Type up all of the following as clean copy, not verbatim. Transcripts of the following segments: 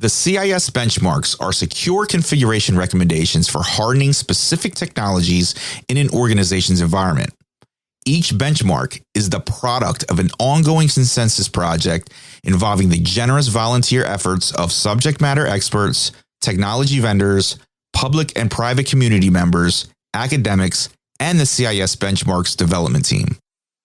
The CIS benchmarks are secure configuration recommendations for hardening specific technologies in an organization's environment. Each benchmark is the product of an ongoing consensus project involving the generous volunteer efforts of subject matter experts, technology vendors, public and private community members, academics, and the CIS benchmarks development team.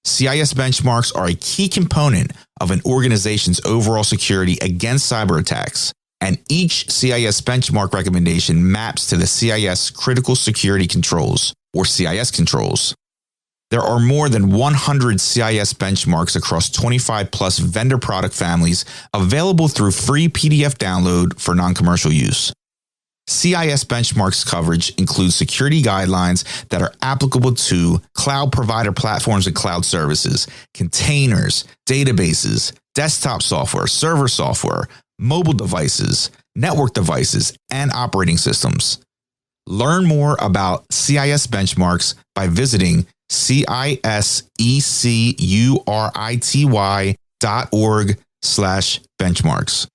CIS benchmarks are a key component of an organization's overall security against cyber attacks, and each CIS benchmark recommendation maps to the CIS critical security controls, or CIS controls. There are more than 100 CIS benchmarks across 25 plus vendor product families available through free PDF download for non-commercial use. CIS benchmarks coverage includes security guidelines that are applicable to cloud provider platforms and cloud services, containers, databases, desktop software, server software, mobile devices, network devices, and operating systems. Learn more about CIS benchmarks by visiting CISECURITY.org/benchmarks.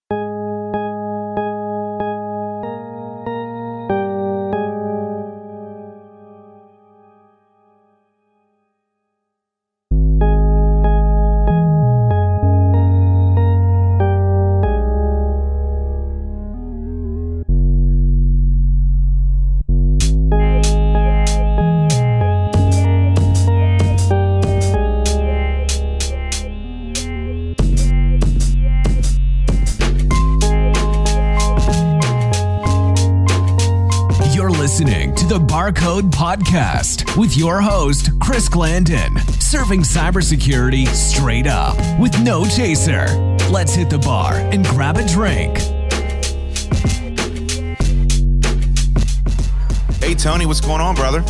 Listening to the Barcode Podcast with your host, Chris Glandon, serving cybersecurity straight up with no chaser. Let's hit the bar and grab a drink. Hey, Tony, what's going on, brother?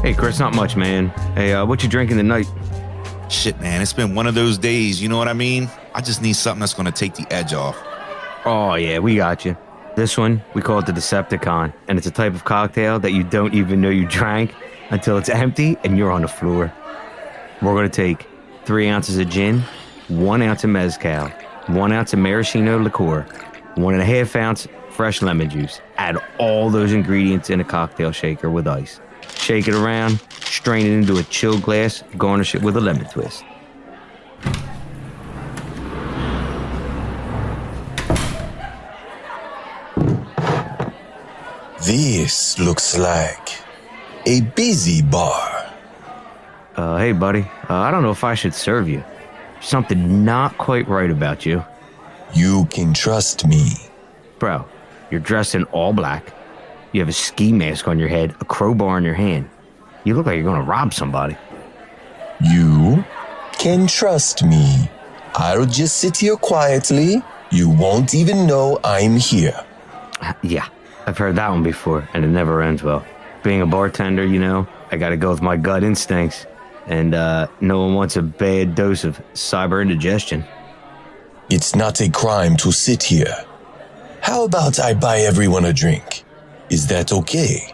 Hey, Chris, not much, man. Hey, what you drinking tonight? Shit, man, it's been one of those days, you know what I mean? I just need something that's going to take the edge off. Oh, yeah, we got you. This one, we call it the Decepticon, and it's a type of cocktail that you don't even know you drank until it's empty and you're on the floor. We're going to take 3 ounces of gin, 1 ounce of mezcal, 1 ounce of maraschino liqueur, 1.5 ounce fresh lemon juice. Add all those ingredients in a cocktail shaker with ice. Shake it around, strain it into a chilled glass, garnish it with a lemon twist. This looks like a busy bar. Hey, buddy. I don't know if I should serve you. Something not quite right about you. You can trust me. Bro, you're dressed in all black. You have a ski mask on your head, a crowbar in your hand. You look like you're gonna rob somebody. You can trust me. I'll just sit here quietly. You won't even know I'm here. Yeah. I've heard that one before, and it never ends well. Being a bartender, you know, I gotta go with my gut instincts. And no one wants a bad dose of cyber indigestion. It's not a crime to sit here. How about I buy everyone a drink? Is that okay?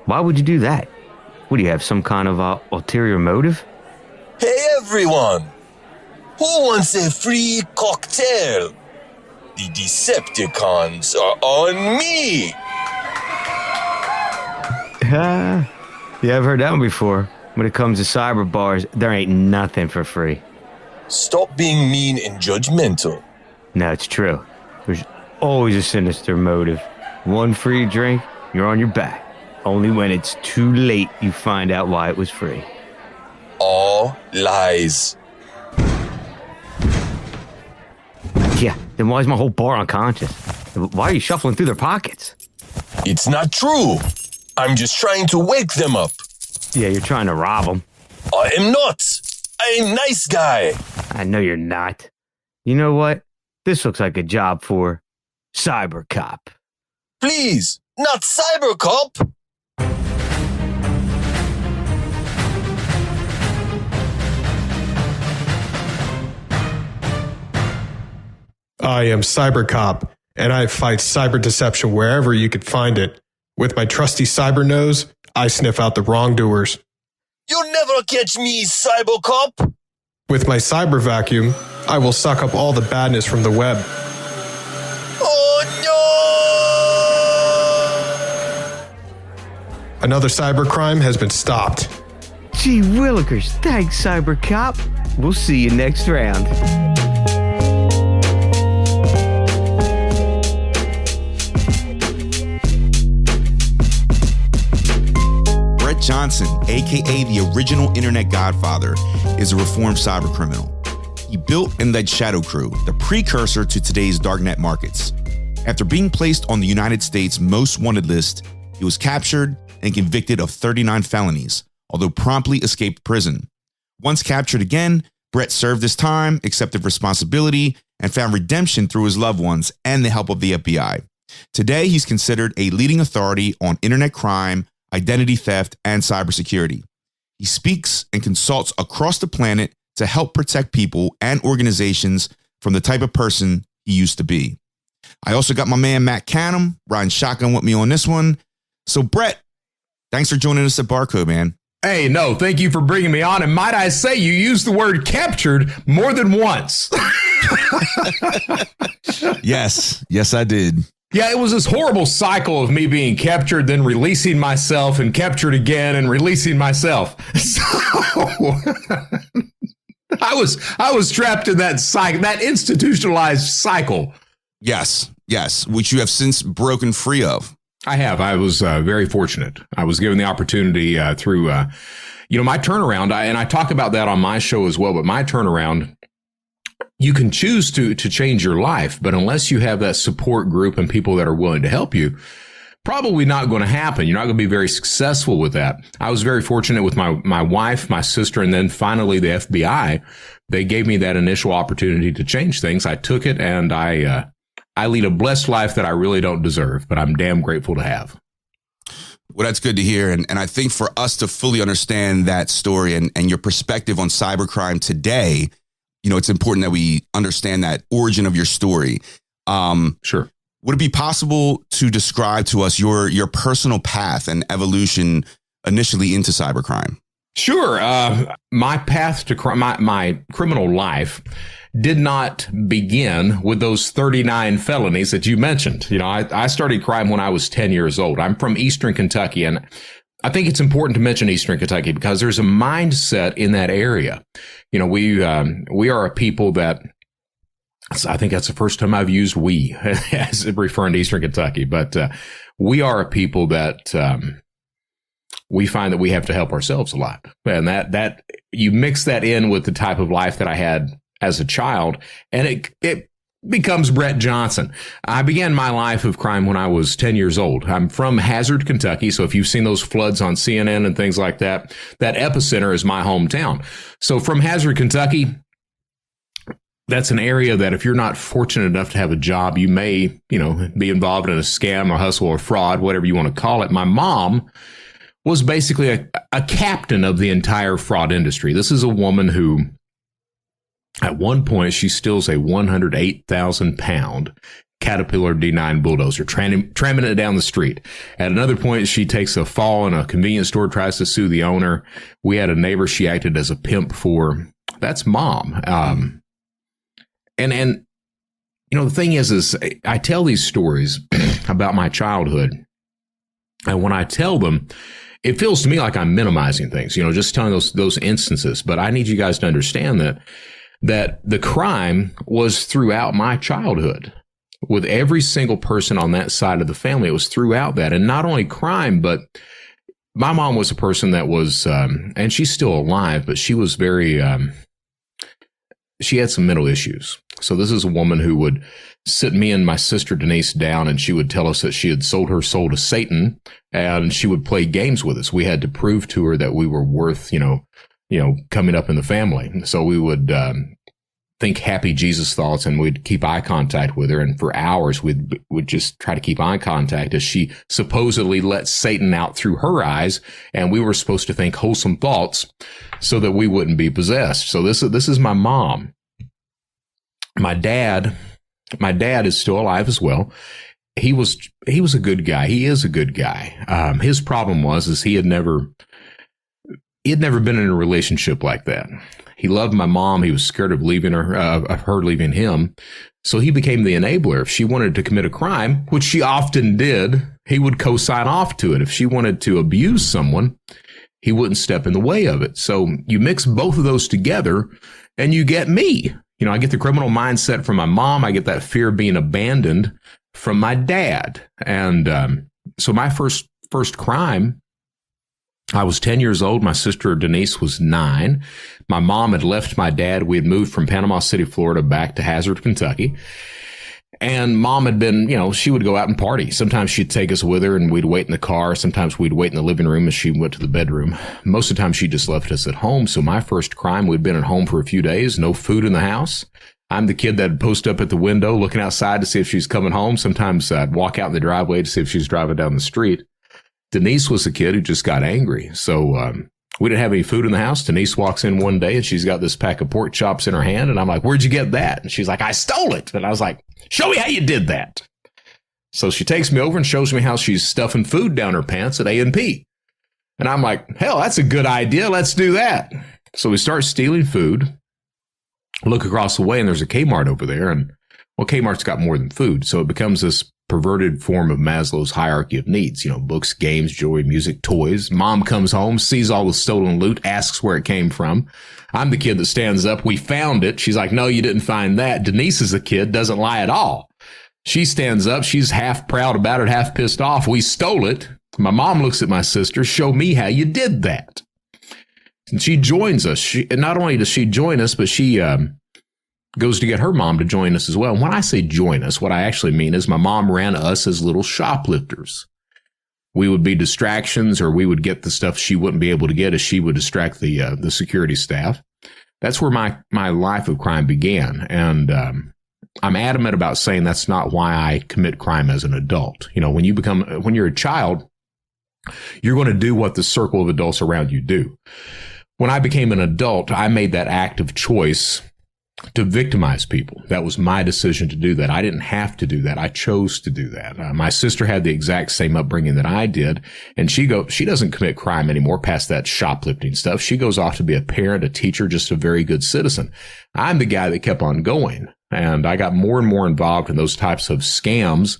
Why would you do that? What, do you have some kind of ulterior motive? Hey everyone! Who wants a free cocktail? The Decepticons are on me! Yeah, I've heard that one before. When it comes to cyber bars, there ain't nothing for free. Stop being mean and judgmental. No, it's true. There's always a sinister motive. One free drink, you're on your back. Only when it's too late you find out why it was free. All lies. Yeah, then why is my whole bar unconscious? Why are you shuffling through their pockets? It's not true. I'm just trying to wake them up. Yeah, you're trying to rob them. I am not. I'm a nice guy. I know you're not. You know what? This looks like a job for Cybercop. Please, not Cybercop. I am Cybercop, and I fight cyber deception wherever you could find it. With my trusty cyber nose, I sniff out the wrongdoers. You'll never catch me, Cybercop. With my cyber vacuum, I will suck up all the badness from the web. Oh Another cybercrime has been stopped. Gee willikers, thanks, Cybercop. We'll see you next round. Brett Johnson, aka the original Internet Godfather, is a reformed cybercriminal. He built and led ShadowCrew, the precursor to today's darknet markets. After being placed on the United States Most Wanted list, he was captured and convicted of 39 felonies, although promptly escaped prison. Once captured again, Brett served his time, accepted responsibility, and found redemption through his loved ones and the help of the FBI. Today, he's considered a leading authority on internet crime, identity theft, and cybersecurity. He speaks and consults across the planet to help protect people and organizations from the type of person he used to be. I also got my man Matt Canham riding shotgun with me on this one. So Brett, thanks for joining us at Barcode, man. Hey, no, thank you for bringing me on. And might I say, you used the word captured more than once. Yes, I did. Yeah, it was this horrible cycle of me being captured, then releasing myself, and captured again and releasing myself. So I was trapped in that cycle, that institutionalized cycle. Yes, which you have since broken free of. I have. I was very fortunate. I was given the opportunity through, my turnaround. And I talk about that on my show as well. But my turnaround, you can choose to change your life, but unless you have that support group and people that are willing to help you, probably not going to happen. You're not going to be very successful with that. I was very fortunate with my wife, my sister, and then finally the FBI. They gave me that initial opportunity to change things. I took it, and I lead a blessed life that I really don't deserve, but I'm damn grateful to have. Well, that's good to hear. And I think for us to fully understand that story and your perspective on cybercrime today, it's important that we understand that origin of your story. Sure. Would it be possible to describe to us your personal path and evolution initially into cybercrime? Sure. My path to crime, my criminal life did not begin with those 39 felonies that you mentioned. I started crime when I was 10 years old. I'm from Eastern Kentucky, and I think it's important to mention Eastern Kentucky because there's a mindset in that area. We are a people that, I think that's the first time I've used we as referring to Eastern Kentucky, but we are a people that we find that we have to help ourselves a lot. And that you mix that in with the type of life that I had as a child, and it becomes Brett Johnson. I began my life of crime when I was 10 years old. I'm from Hazard, Kentucky. So if you've seen those floods on CNN and things like that, that epicenter is my hometown. So from Hazard, Kentucky, that's an area that if you're not fortunate enough to have a job, you may, be involved in a scam or hustle or fraud, whatever you want to call it. My mom was basically a captain of the entire fraud industry. This is a woman who, at one point, she steals a 108,000-pound Caterpillar D9 bulldozer, tramming it down the street. At another point, she takes a fall in a convenience store, tries to sue the owner. We had a neighbor she acted as a pimp for. That's Mom. And the thing is I tell these stories about my childhood, and when I tell them, it feels to me like I'm minimizing things, just telling those instances. But I need you guys to understand that the crime was throughout my childhood. With every single person on that side of the family, it was throughout that. And not only crime, but my mom was a person that was, and she's still alive, but she was very, she had some mental issues. So this is a woman who would sit me and my sister Denise down, and she would tell us that she had sold her soul to Satan, and she would play games with us. We had to prove to her that we were worth, coming up in the family. So we would think happy Jesus thoughts, and we'd keep eye contact with her. And for hours, we'd just try to keep eye contact as she supposedly let Satan out through her eyes, and we were supposed to think wholesome thoughts so that we wouldn't be possessed. So this is my mom. My dad is still alive as well. He was a good guy. He is a good guy. His problem was he had never been in a relationship like that. He loved my mom. He was scared of leaving her, of her leaving him. So he became the enabler. If she wanted to commit a crime, which she often did, he would co-sign off to it. If she wanted to abuse someone, he wouldn't step in the way of it. So you mix both of those together and you get me. You know, I get the criminal mindset from my mom. I get that fear of being abandoned from my dad. And so my first crime, I was 10 years old. My sister Denise was 9. My mom had left my dad. We had moved from Panama City, Florida, back to Hazard, Kentucky. And mom had been, you know, she would go out and party. Sometimes she'd take us with her and we'd wait in the car. Sometimes we'd wait in the living room as she went to the bedroom. Most of the time she just left us at home. So my first crime, we'd been at home for a few days, no food in the house. I'm the kid that'd post up at the window looking outside to see if she's coming home. Sometimes I'd walk out in the driveway to see if she's driving down the street. Denise was a kid who just got angry. So we didn't have any food in the house. Denise walks in one day and she's got this pack of pork chops in her hand. And I'm like, where'd you get that? And she's like, I stole it. And I was like, show me how you did that. So she takes me over and shows me how she's stuffing food down her pants at A&P. And I'm like, hell, that's a good idea. Let's do that. So we start stealing food. Look across the way and there's a Kmart over there. And well, Kmart's got more than food. So it becomes this perverted form of Maslow's hierarchy of needs, you know, books, games, jewelry, music, toys. Mom comes home, sees all the stolen loot, asks where it came from. I'm the kid that stands up. We found it. She's like, no, you didn't find that. Denise is the kid, doesn't lie at all. She stands up. She's half proud about it, half pissed off. We stole it. My mom looks at my sister. Show me how you did that. And she joins us. Not only does she join us, but she goes to get her mom to join us as well. And when I say join us, what I actually mean is my mom ran us as little shoplifters. We would be distractions, or we would get the stuff she wouldn't be able to get as she would distract the security staff. That's where my life of crime began. And I'm adamant about saying that's not why I commit crime as an adult. You know, when you're a child, you're going to do what the circle of adults around you do. When I became an adult, I made that active choice to victimize people. That was my decision to do that. I didn't have to do that. I chose to do that. My sister had the exact same upbringing that I did, and she doesn't commit crime anymore past that shoplifting stuff. She goes off to be a parent, a teacher, just a very good citizen. I'm the guy that kept on going, and I got more and more involved in those types of scams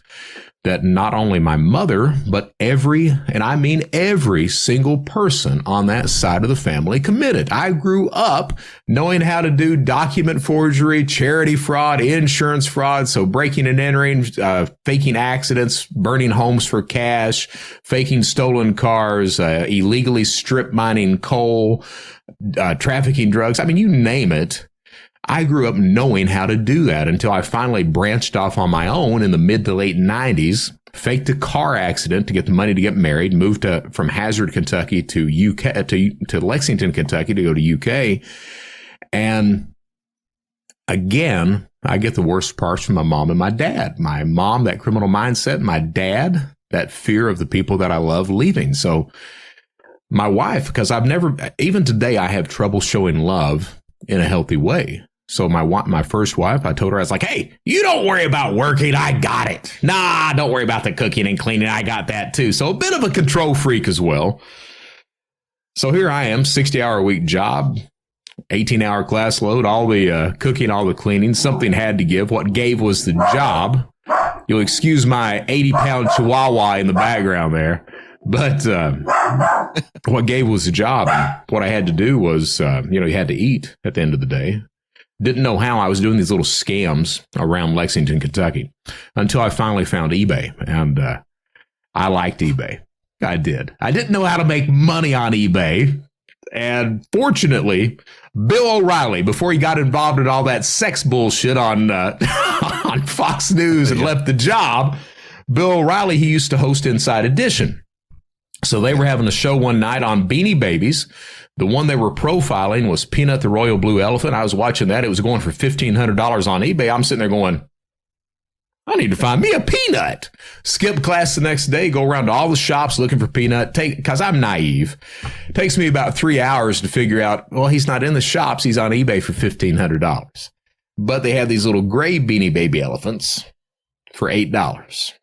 that not only my mother, but every single person on that side of the family committed. I grew up knowing how to do document forgery, charity fraud, insurance fraud. So breaking and entering, faking accidents, burning homes for cash, faking stolen cars, illegally strip mining coal, trafficking drugs. I mean, you name it. I grew up knowing how to do that until I finally branched off on my own in the mid to late 90s, faked a car accident to get the money to get married, moved from Hazard, Kentucky to Lexington, Kentucky to go to UK. And again, I get the worst parts from my mom and my dad. My mom, that criminal mindset, my dad, that fear of the people that I love leaving. So my wife, because even today, I have trouble showing love in a healthy way. So my first wife, I told her, I was like, hey, you don't worry about working. I got it. Nah, don't worry about the cooking and cleaning. I got that too. So a bit of a control freak as well. So here I am, 60-hour-a-week job, 18-hour class load, all the cooking, all the cleaning. Something had to give. What gave was the job. You'll excuse my 80-pound chihuahua in the background there. But what gave was the job. What I had to do was, you had to eat at the end of the day. Didn't know how. I was doing these little scams around Lexington, Kentucky, until I finally found eBay. And I liked eBay. I did. I didn't know how to make money on eBay. And fortunately, Bill O'Reilly, before he got involved in all that sex bullshit on on Fox News and left the job, Bill O'Reilly, he used to host Inside Edition. So they were having a show one night on Beanie Babies. The one they were profiling was Peanut the Royal Blue Elephant. I was watching that. It was going for $1,500 on eBay. I'm sitting there going, I need to find me a Peanut. Skip class the next day, go around to all the shops looking for Peanut. Because I'm naive. It takes me about 3 hours to figure out, well, he's not in the shops. He's on eBay for $1,500. But they had these little gray Beanie Baby elephants for $8.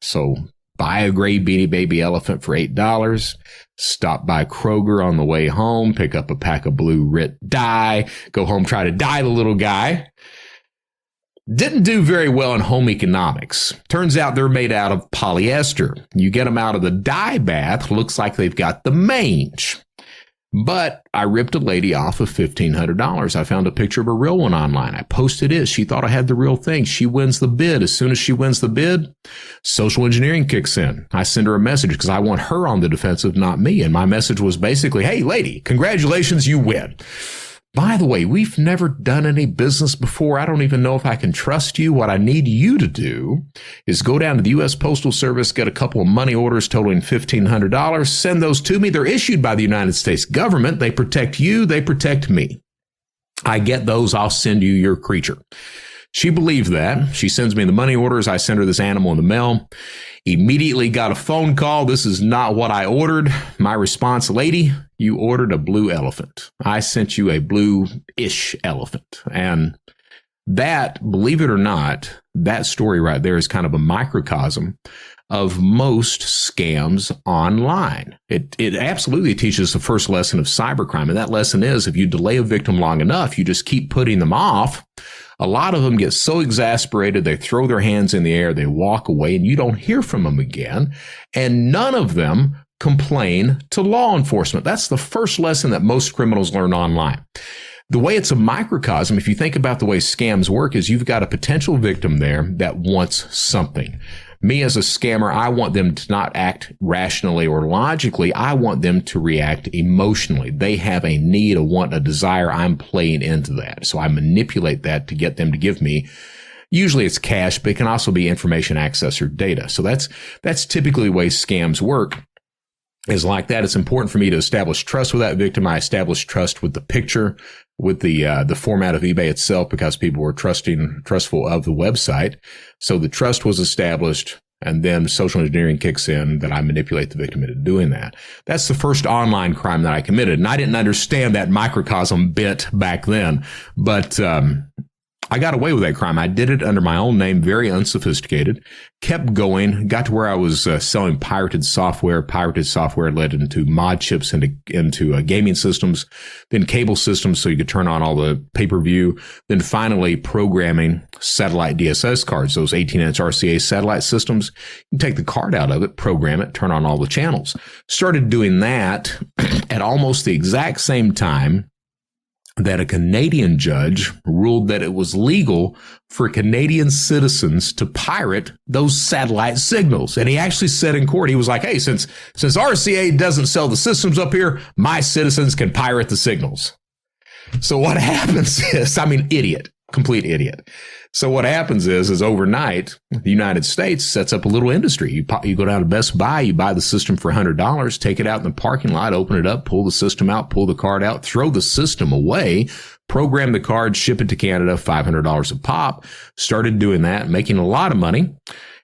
So buy a gray Beanie Baby elephant for $8. Stop by Kroger on the way home, pick up a pack of blue Rit dye, go home, try to dye the little guy. Didn't do very well in home economics. Turns out they're made out of polyester. You get them out of the dye bath, looks like they've got the mange. But I ripped a lady off of $1,500. I found a picture of a real one online. I posted it. She thought I had the real thing. She wins the bid. As soon as she wins the bid, social engineering kicks in. I send her a message because I want her on the defensive, not me. And my message was basically, hey, lady, congratulations, you win. By the way, we've never done any business before. I don't even know if I can trust you. What I need you to do is go down to the U.S. Postal Service, get a couple of money orders totaling $1,500, send those to me. They're issued by the United States government. They protect you. They protect me. I get those. I'll send you your creature. She believed that. She sends me the money orders. I send her this animal in the mail. Immediately got a phone call. This is not what I ordered. My response, lady, you ordered a blue elephant. I sent you a blue-ish elephant. And that, believe it or not, that story right there is kind of a microcosm of most scams online. It absolutely teaches the first lesson of cybercrime. And that lesson is if you delay a victim long enough, you just keep putting them off. A lot of them get so exasperated, they throw their hands in the air, they walk away, and you don't hear from them again. And none of them complain to law enforcement. That's the first lesson that most criminals learn online. The way it's a microcosm, if you think about the way scams work, is you've got a potential victim there that wants something. Me as a scammer, I want them to not act rationally or logically. I want them to react emotionally. They have a need, a want, a desire. I'm playing into that. So I manipulate that to get them to give me, usually it's cash, but it can also be information, access, or data. So that's typically the way scams work. Is like that. It's important for me to establish trust with that victim. I establish trust with the picture, with the format of eBay itself, because people were trustful of the website. So the trust was established, and then social engineering kicks in that I manipulate the victim into doing that. That's the first online crime that I committed. And I didn't understand that microcosm bit back then, but I got away with that crime. I did it under my own name, very unsophisticated, kept going, got to where I was selling pirated software. Pirated software led into mod chips, into gaming systems, then cable systems so you could turn on all the pay-per-view, then finally programming satellite DSS cards, those 18-inch RCA satellite systems. You can take the card out of it, program it, turn on all the channels. Started doing that at almost the exact same time that a Canadian judge ruled that it was legal for Canadian citizens to pirate those satellite signals. And he actually said in court, he was like, hey, since RCA doesn't sell the systems up here, my citizens can pirate the signals. So what happens is, idiot, complete idiot. So what happens is overnight, the United States sets up a little industry. You go down to Best Buy, you buy the system for $100, take it out in the parking lot, open it up, pull the system out, pull the card out, throw the system away, program the card, ship it to Canada, $500 a pop. Started doing that, making a lot of money.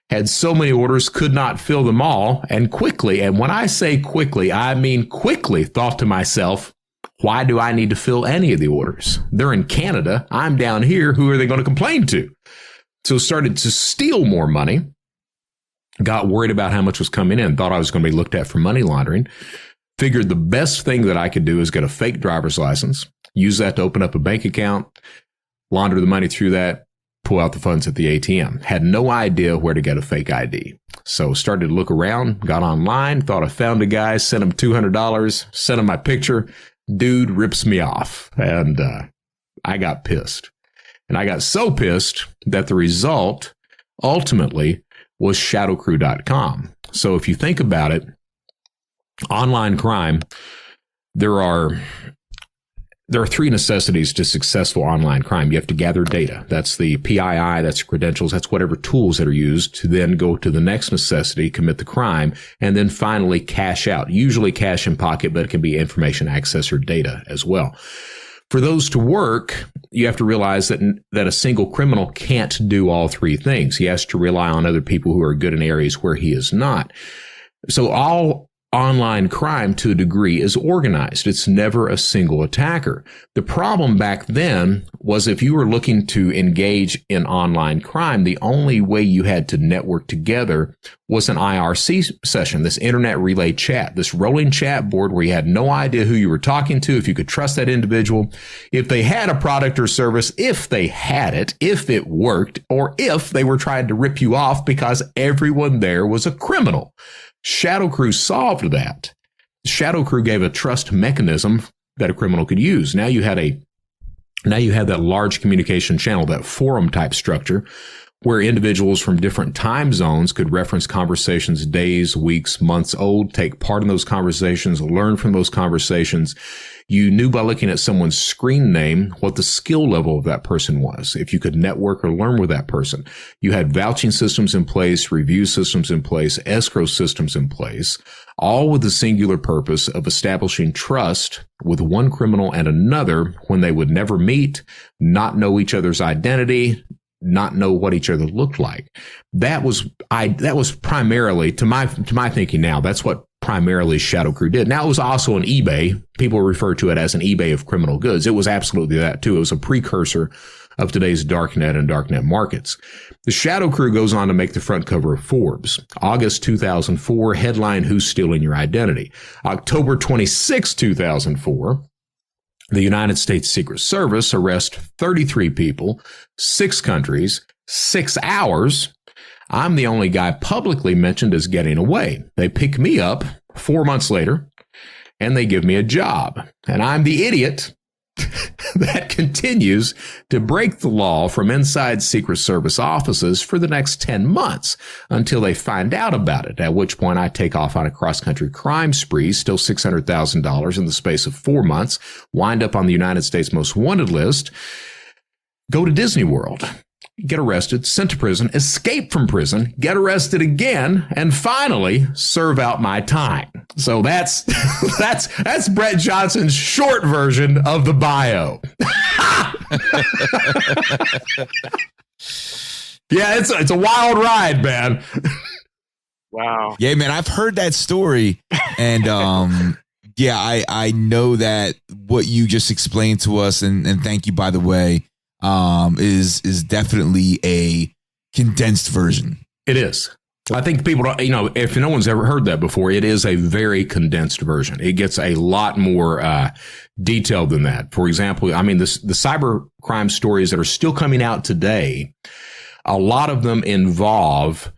Had so many orders, could not fill them all, and quickly, and when I say quickly, I mean quickly, thought to myself, why do I need to fill any of the orders? They're in Canada. I'm down here. Who are they going to complain to? So started to steal more money. Got worried about how much was coming in. Thought I was going to be looked at for money laundering. Figured the best thing that I could do is get a fake driver's license, use that to open up a bank account, launder the money through that, pull out the funds at the ATM. Had no idea where to get a fake ID. So started to look around, got online, thought I found a guy, sent him $200, sent him my picture. Dude rips me off, and I got pissed. And I got so pissed that the result ultimately was ShadowCrew.com. So if you think about it, online crime, there are three necessities to successful online crime. You have to gather data. That's the PII, that's credentials, that's whatever tools that are used to then go to the next necessity, commit the crime, and then finally cash out. Usually cash in pocket, but it can be information, access, or data as well. For those to work, you have to realize that a single criminal can't do all three things. He has to rely on other people who are good in areas where he is not. So all online crime to a degree is organized. It's never a single attacker. The problem back then was if you were looking to engage in online crime, the only way you had to network together was an IRC session, this internet relay chat, this rolling chat board where you had no idea who you were talking to, if you could trust that individual, if they had a product or service, if they had it, if it worked, or if they were trying to rip you off because everyone there was a criminal. ShadowCrew solved that. ShadowCrew gave a trust mechanism that a criminal could use. Now you had that large communication channel, that forum type structure, where individuals from different time zones could reference conversations days, weeks, months old, take part in those conversations, learn from those conversations. You knew by looking at someone's screen name what the skill level of that person was, if you could network or learn with that person. You had vouching systems in place, review systems in place, escrow systems in place, all with the singular purpose of establishing trust with one criminal and another when they would never meet, not know each other's identity, not know what each other looked like. That was primarily, to my thinking now, that's what primarily ShadowCrew did. Now, it was also an eBay. People refer to it as an eBay of criminal goods. It was absolutely that too. It was a precursor of today's darknet and darknet markets. The ShadowCrew goes on to make the front cover of Forbes. August 2004, headline, Who's Stealing Your Identity? October 26, 2004, the United States Secret Service arrests 33 people, 6 countries, 6 hours. I'm the only guy publicly mentioned as getting away. They pick me up 4 months later, and they give me a job. And I'm the idiot that continues to break the law from inside Secret Service offices for the next 10 months until they find out about it, at which point I take off on a cross-country crime spree, steal $600,000 in the space of 4 months, wind up on the United States Most Wanted list, go to Disney World, get arrested, sent to prison, escape from prison, get arrested again, and finally serve out my time. So that's Brett Johnson's short version of the bio. Yeah, it's a wild ride, man. Wow. Yeah, man, I've heard that story, and yeah, I know that what you just explained to us, and thank you, by the way, is definitely a condensed version. It is. I think people don't, if no one's ever heard that before, it is a very condensed version. It gets a lot more detailed than that. For example, the cybercrime stories that are still coming out today, a lot of them involve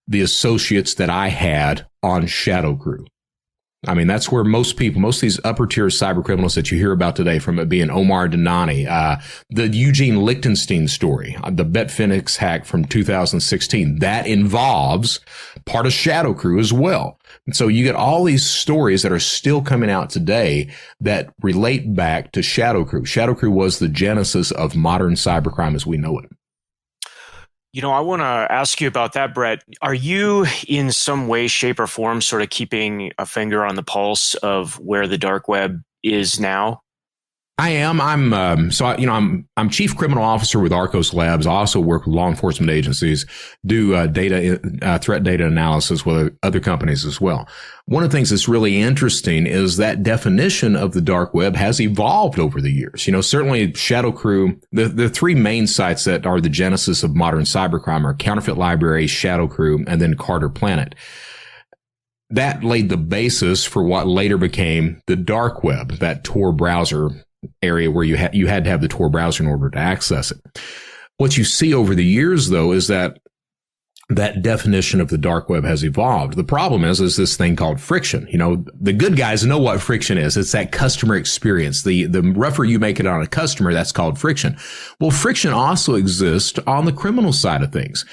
the associates that I had on ShadowCrew. I mean, that's where most of these upper tier cyber criminals that you hear about today, from it being Omar Denani, the Eugene Lichtenstein story, the Betfinex hack from 2016, that involves part of ShadowCrew as well. And so you get all these stories that are still coming out today that relate back to ShadowCrew. ShadowCrew was the genesis of modern cybercrime as we know it. I want to ask you about that, Brett. Are you in some way, shape, or form sort of keeping a finger on the pulse of where the dark web is now? I am. I'm chief criminal officer with Arkose Labs. I also work with law enforcement agencies, do threat data analysis with other companies as well. One of the things that's really interesting is that definition of the dark web has evolved over the years. Certainly ShadowCrew, the 3 main sites that are the genesis of modern cybercrime are Counterfeit Library, ShadowCrew, and then Carter Planet. That laid the basis for what later became the dark web, that Tor browser area where you had to have the Tor browser in order to access it. What you see over the years, though, is that definition of the dark web has evolved. The problem is this thing called friction. The good guys know what friction is. It's that customer experience. The rougher you make it on a customer, that's called friction. Well, friction also exists on the criminal side of things.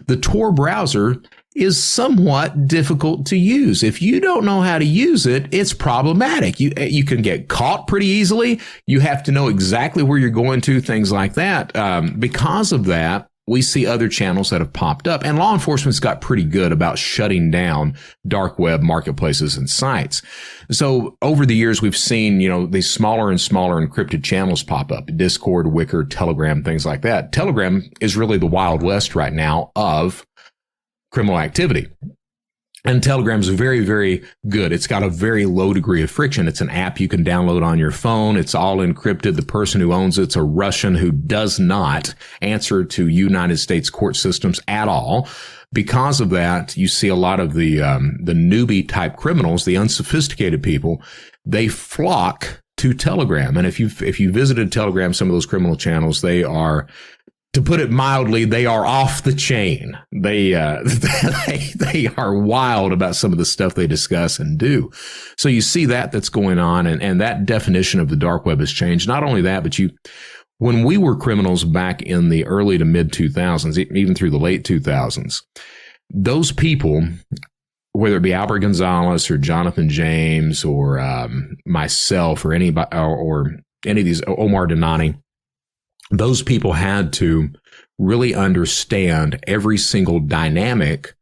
The Tor browser is somewhat difficult to use. If you don't know how to use it, it's problematic. You can get caught pretty easily. You have to know exactly where you're going to, things like that. Because of that, we see other channels that have popped up, and law enforcement's got pretty good about shutting down dark web marketplaces and sites. So over the years, we've seen, these smaller and smaller encrypted channels pop up: Discord, Wicker, Telegram, things like that. Telegram is really the Wild West right now of criminal activity. And Telegram's very, very good. It's got a very low degree of friction. It's an app you can download on your phone. It's all encrypted. The person who owns it's a Russian who does not answer to United States court systems at all. Because of that, you see a lot of the newbie type criminals, the unsophisticated people, they flock to Telegram. And if you visited Telegram, some of those criminal channels, they are, to put it mildly, they are off the chain. They are wild about some of the stuff they discuss and do. So you see that's going on, and that definition of the dark web has changed. Not only that, but when we were criminals back in the early to mid 2000s, even through the late 2000s, those people, whether it be Albert Gonzalez or Jonathan James or myself or anybody or any of these, Omar Denani, those people had to really understand every single dynamic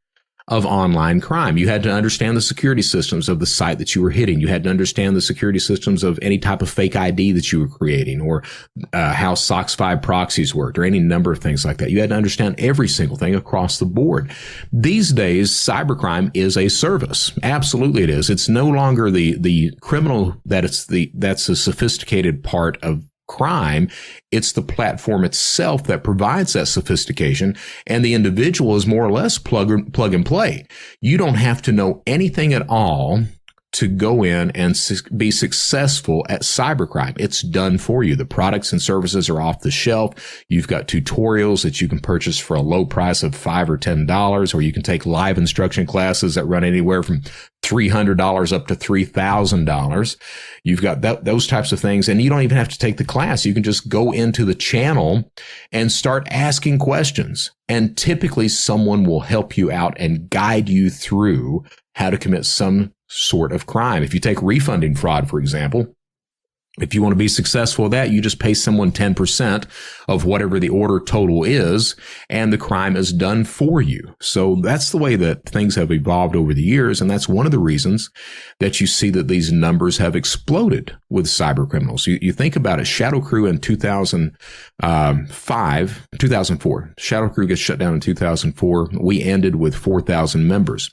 of online crime. You had to understand the security systems of the site that you were hitting. You had to understand the security systems of any type of fake ID that you were creating, or how SOX 5 proxies worked, or any number of things like that. You had to understand every single thing across the board. These days, cybercrime is a service. Absolutely it is. It's no longer the criminal that's a sophisticated part of crime. It's the platform itself that provides that sophistication, and the individual is more or less plug and play. You don't have to know anything at all to go in and be successful at cybercrime. It's done for you. The products and services are off the shelf. You've got tutorials that you can purchase for a low price of $5 or $10, or you can take live instruction classes that run anywhere from $300 up to $3,000. You've got those types of things, and you don't even have to take the class. You can just go into the channel and start asking questions, and typically someone will help you out and guide you through how to commit some sort of crime. If you take refunding fraud, for example, if you want to be successful with that, you just pay someone 10% of whatever the order total is, and the crime is done for you. So that's the way that things have evolved over the years, and that's one of the reasons that you see that these numbers have exploded with cyber criminals. You think about it. ShadowCrew in 2004. ShadowCrew gets shut down in 2004. We ended with 4,000 members.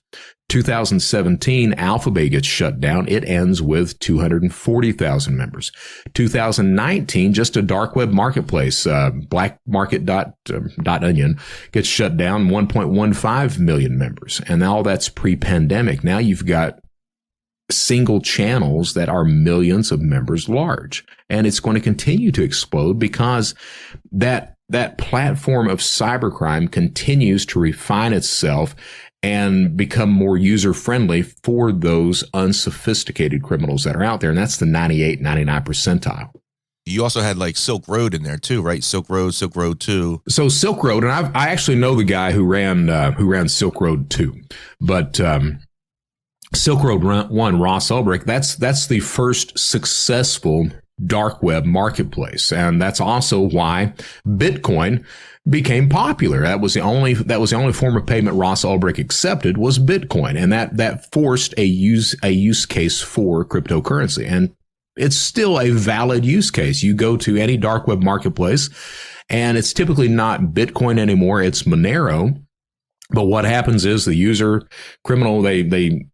2017, Alphabet gets shut down. It ends with 240,000 members. 2019, just a dark web marketplace, blackmarket.onion gets shut down, 1.15 million members. And all that's pre-pandemic. Now you've got single channels that are millions of members large. And it's going to continue to explode because that platform of cybercrime continues to refine itself and become more user-friendly for those unsophisticated criminals that are out there. And that's the 98, 99 percentile. You also had like Silk Road in there too, right? Silk Road 2. So Silk Road, and I actually know the guy who ran Silk Road 2. But Silk Road 1, Ross Ulbricht, that's the first successful dark web marketplace. And that's also why Bitcoin became popular. That was the only form of payment Ross Ulbricht accepted was Bitcoin. And that forced a use case for cryptocurrency. And it's still a valid use case. You go to any dark web marketplace and it's typically not Bitcoin anymore. It's Monero. But what happens is the user criminal, they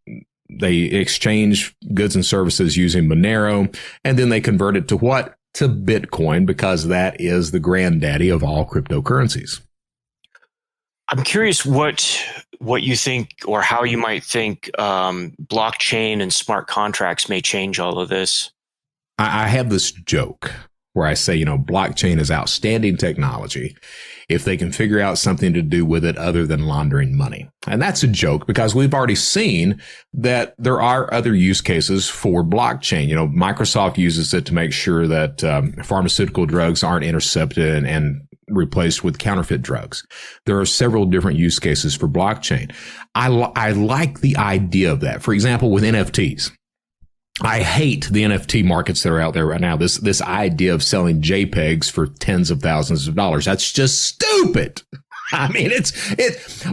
exchange goods and services using Monero, and then they convert it to what? To Bitcoin, because that is the granddaddy of all cryptocurrencies. I'm curious what you think, or how you might think blockchain and smart contracts may change all of this. I have this joke where I say, blockchain is outstanding technology if they can figure out something to do with it other than laundering money. And that's a joke because we've already seen that there are other use cases for blockchain. Microsoft uses it to make sure that pharmaceutical drugs aren't intercepted and replaced with counterfeit drugs. There are several different use cases for blockchain. I like the idea of that. For example, with NFTs. I hate the NFT markets that are out there right now. This idea of selling JPEGs for tens of thousands of dollars. That's just stupid. I mean,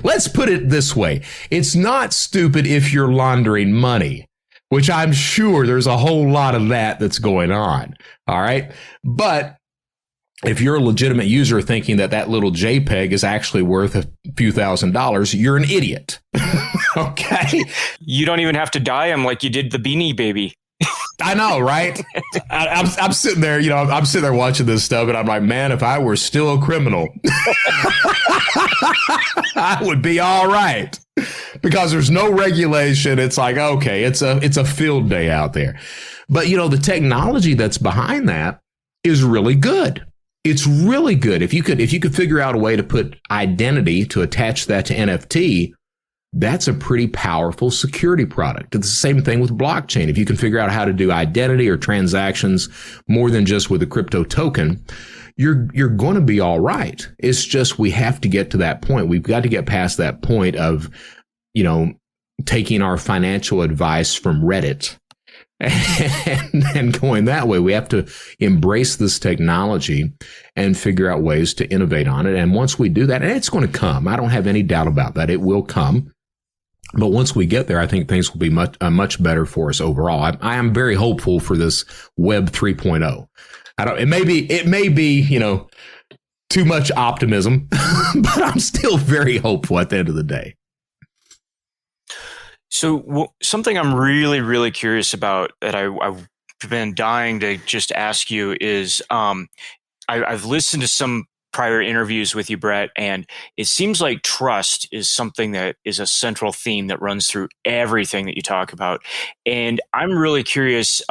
let's put it this way. It's not stupid if you're laundering money, which I'm sure there's a whole lot of that's going on. All right. But if you're a legitimate user thinking that little JPEG is actually worth a few $1,000s, you're an idiot. Okay. You don't even have to dye them like you did the Beanie Baby. I know, right? I'm sitting there, I'm sitting there watching this stuff, and I'm like, man, if I were still a criminal, I would be all right, because there's no regulation. It's like, okay, it's a field day out there. But the technology that's behind that is really good. It's really good. If you could figure out a way to put identity to attach that to NFT, that's a pretty powerful security product. It's the same thing with blockchain. If you can figure out how to do identity or transactions more than just with a crypto token, you're going to be all right. It's just we have to get to that point. We've got to get past that point of, taking our financial advice from Reddit and going that way. We have to embrace this technology and figure out ways to innovate on it. And once we do that, and it's going to come, I don't have any doubt about that. It will come. But once we get there, I think things will be much better for us overall. I am very hopeful for this Web 3.0. It may be, too much optimism, but I'm still very hopeful at the end of the day. So something I'm really, really curious about that I've been dying to just ask you is, I've listened to some prior interviews with you, Brett, and it seems like trust is something that is a central theme that runs through everything that you talk about. And I'm really curious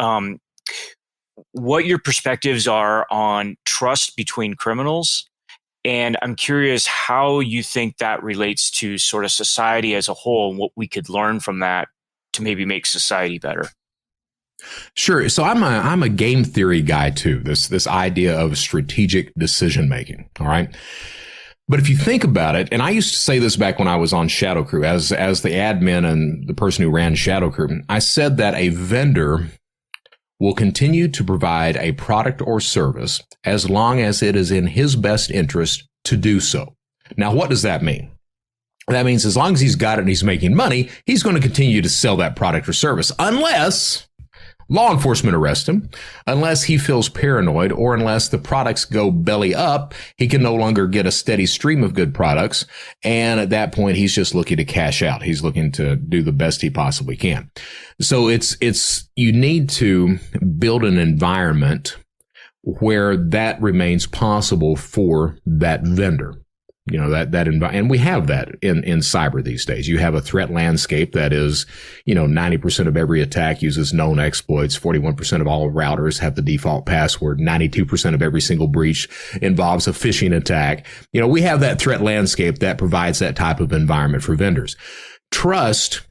what your perspectives are on trust between criminals. And I'm curious how you think that relates to sort of society as a whole and what we could learn from that to maybe make society better. Sure. So I'm a game theory guy too. This idea of strategic decision making. All right. But if you think about it, and I used to say this back when I was on ShadowCrew as the admin and the person who ran ShadowCrew, I said that a vendor will continue to provide a product or service as long as it is in his best interest to do so. Now, what does that mean? That means as long as he's got it and he's making money, he's going to continue to sell that product or service unless law enforcement arrests him, unless he feels paranoid, or unless the products go belly up, he can no longer get a steady stream of good products. And at that point, he's just looking to cash out. He's looking to do the best he possibly can. So you need to build an environment where that remains possible for that vendor. And we have that in cyber these days. You have a threat landscape that is, 90% of every attack uses known exploits. 41% of all routers have the default password. 92% of every single breach involves a phishing attack. We have that threat landscape that provides that type of environment for vendors. Trust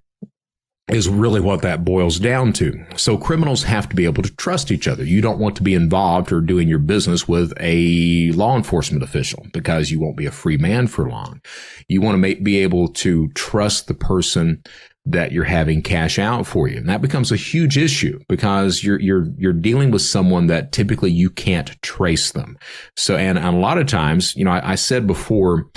is really what that boils down to. So criminals have to be able to trust each other. You don't want to be involved or doing your business with a law enforcement official because you won't be a free man for long. You want to be able to trust the person that you're having cash out for you. And that becomes a huge issue because you're dealing with someone that typically you can't trace them. So, and a lot of times, I said before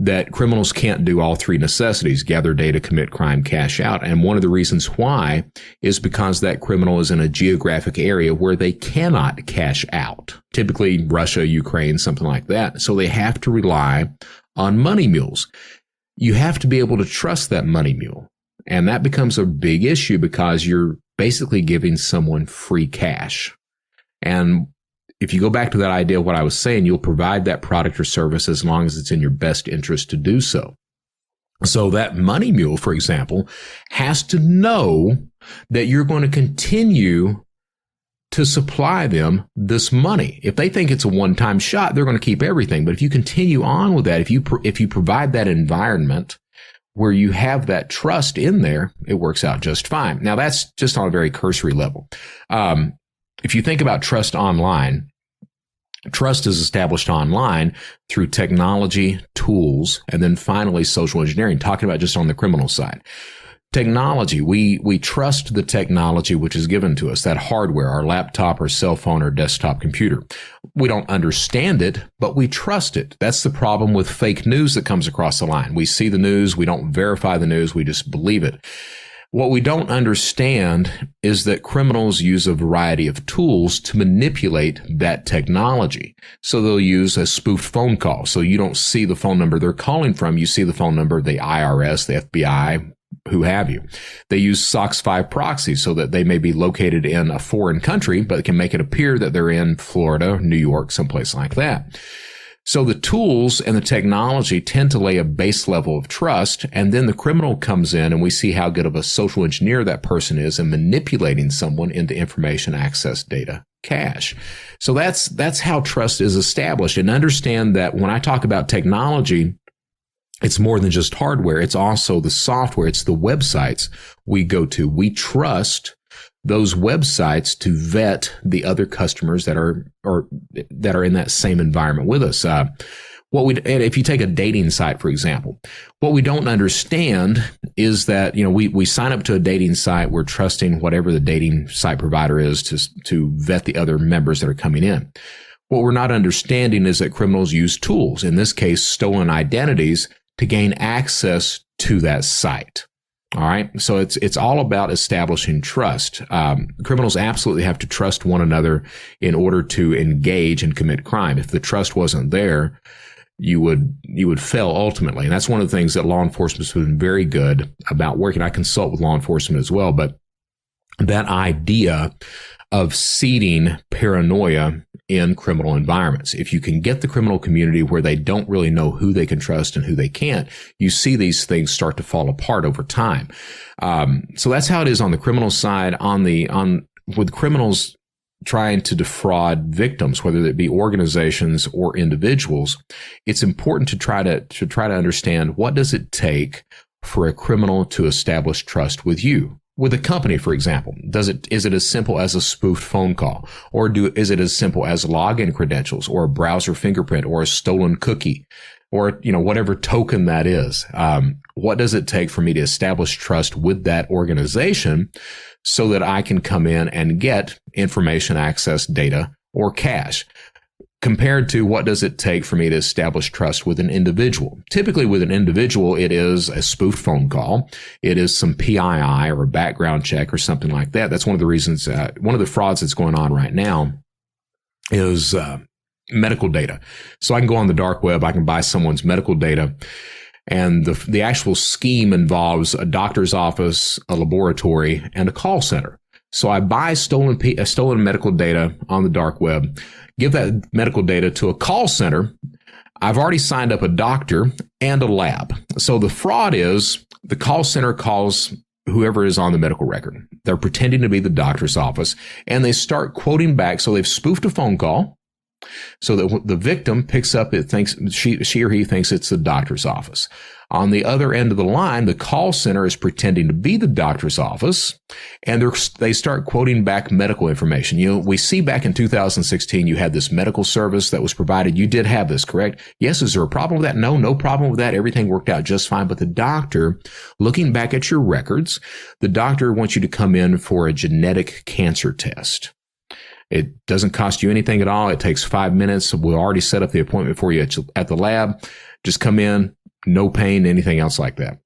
that criminals can't do all three necessities: gather data, commit crime, cash out. And one of the reasons why is because that criminal is in a geographic area where they cannot cash out, typically Russia, Ukraine, something like that. So they have to rely on money mules. You have to be able to trust that money mule. And that becomes a big issue because you're basically giving someone free cash. And if you go back to that idea of what I was saying, you'll provide that product or service as long as it's in your best interest to do so. So that money mule, for example, has to know that you're going to continue to supply them this money. If they think it's a one-time shot, they're going to keep everything. But if you continue on with that, if you provide that environment where you have that trust in there, it works out just fine. Now, that's just on a very cursory level. If you think about trust online, trust is established online through technology, tools, and then finally social engineering, talking about just on the criminal side. Technology, we trust the technology which is given to us, that hardware, our laptop, our cell phone, our desktop computer. We don't understand it, but we trust it. That's the problem with fake news that comes across the line. We see the news, we don't verify the news, we just believe it. What we don't understand is that criminals use a variety of tools to manipulate that technology. So they'll use a spoofed phone call. So you don't see the phone number they're calling from. You see the phone number of the IRS, the FBI, who have you. They use SOC 5 proxies so that they may be located in a foreign country, but can make it appear that they're in Florida, New York, someplace like that. So the tools and the technology tend to lay a base level of trust, and then the criminal comes in and we see how good of a social engineer that person is in manipulating someone into information, access, data, cash. So that's how trust is established. And understand that when I talk about technology, it's more than just hardware. It's also the software. It's the websites we go to. We trust those websites to vet the other customers that are in that same environment with us. If you take a dating site, for example, what we don't understand is that, we sign up to a dating site. We're trusting whatever the dating site provider is to vet the other members that are coming in. What we're not understanding is that criminals use tools, in this case, stolen identities, to gain access to that site. All right. So it's all about establishing trust. Criminals absolutely have to trust one another in order to engage and commit crime. If the trust wasn't there, you would fail ultimately. And that's one of the things that law enforcement has been very good about working. I consult with law enforcement as well, but that idea of seeding paranoia in criminal environments. If you can get the criminal community where they don't really know who they can trust and who they can't, you see these things start to fall apart over time. So that's how it is on the criminal side. With criminals trying to defraud victims, whether it be organizations or individuals, it's important to try to understand, what does it take for a criminal to establish trust with you? With a company, for example, is it as simple as a spoofed phone call, or is it as simple as login credentials, or a browser fingerprint, or a stolen cookie, or whatever token that is? What does it take for me to establish trust with that organization so that I can come in and get information, access, data, or cash? Compared to what does it take for me to establish trust with an individual? Typically with an individual, it is a spoofed phone call. It is some PII or a background check or something like that. That's one of the reasons, one of the frauds that's going on right now is medical data. So I can go on the dark web, I can buy someone's medical data, and the actual scheme involves a doctor's office, a laboratory, and a call center. So I buy stolen medical data on the dark web, give that medical data to a call center. I've already signed up a doctor and a lab. So the fraud is the call center calls whoever is on the medical record. They're pretending to be the doctor's office, and they start quoting back. So they've spoofed a phone call so that the victim picks up, it thinks she or he thinks it's the doctor's office. On the other end of the line, the call center is pretending to be the doctor's office, and they start quoting back medical information. We see back in 2016, you had this medical service that was provided. You did have this, correct? Yes. Is there a problem with that? No problem with that. Everything worked out just fine. But the doctor, looking back at your records, the doctor wants you to come in for a genetic cancer test. It doesn't cost you anything at all. It takes 5 minutes. We'll already set up the appointment for you at the lab. Just come in. No pain, anything else like that.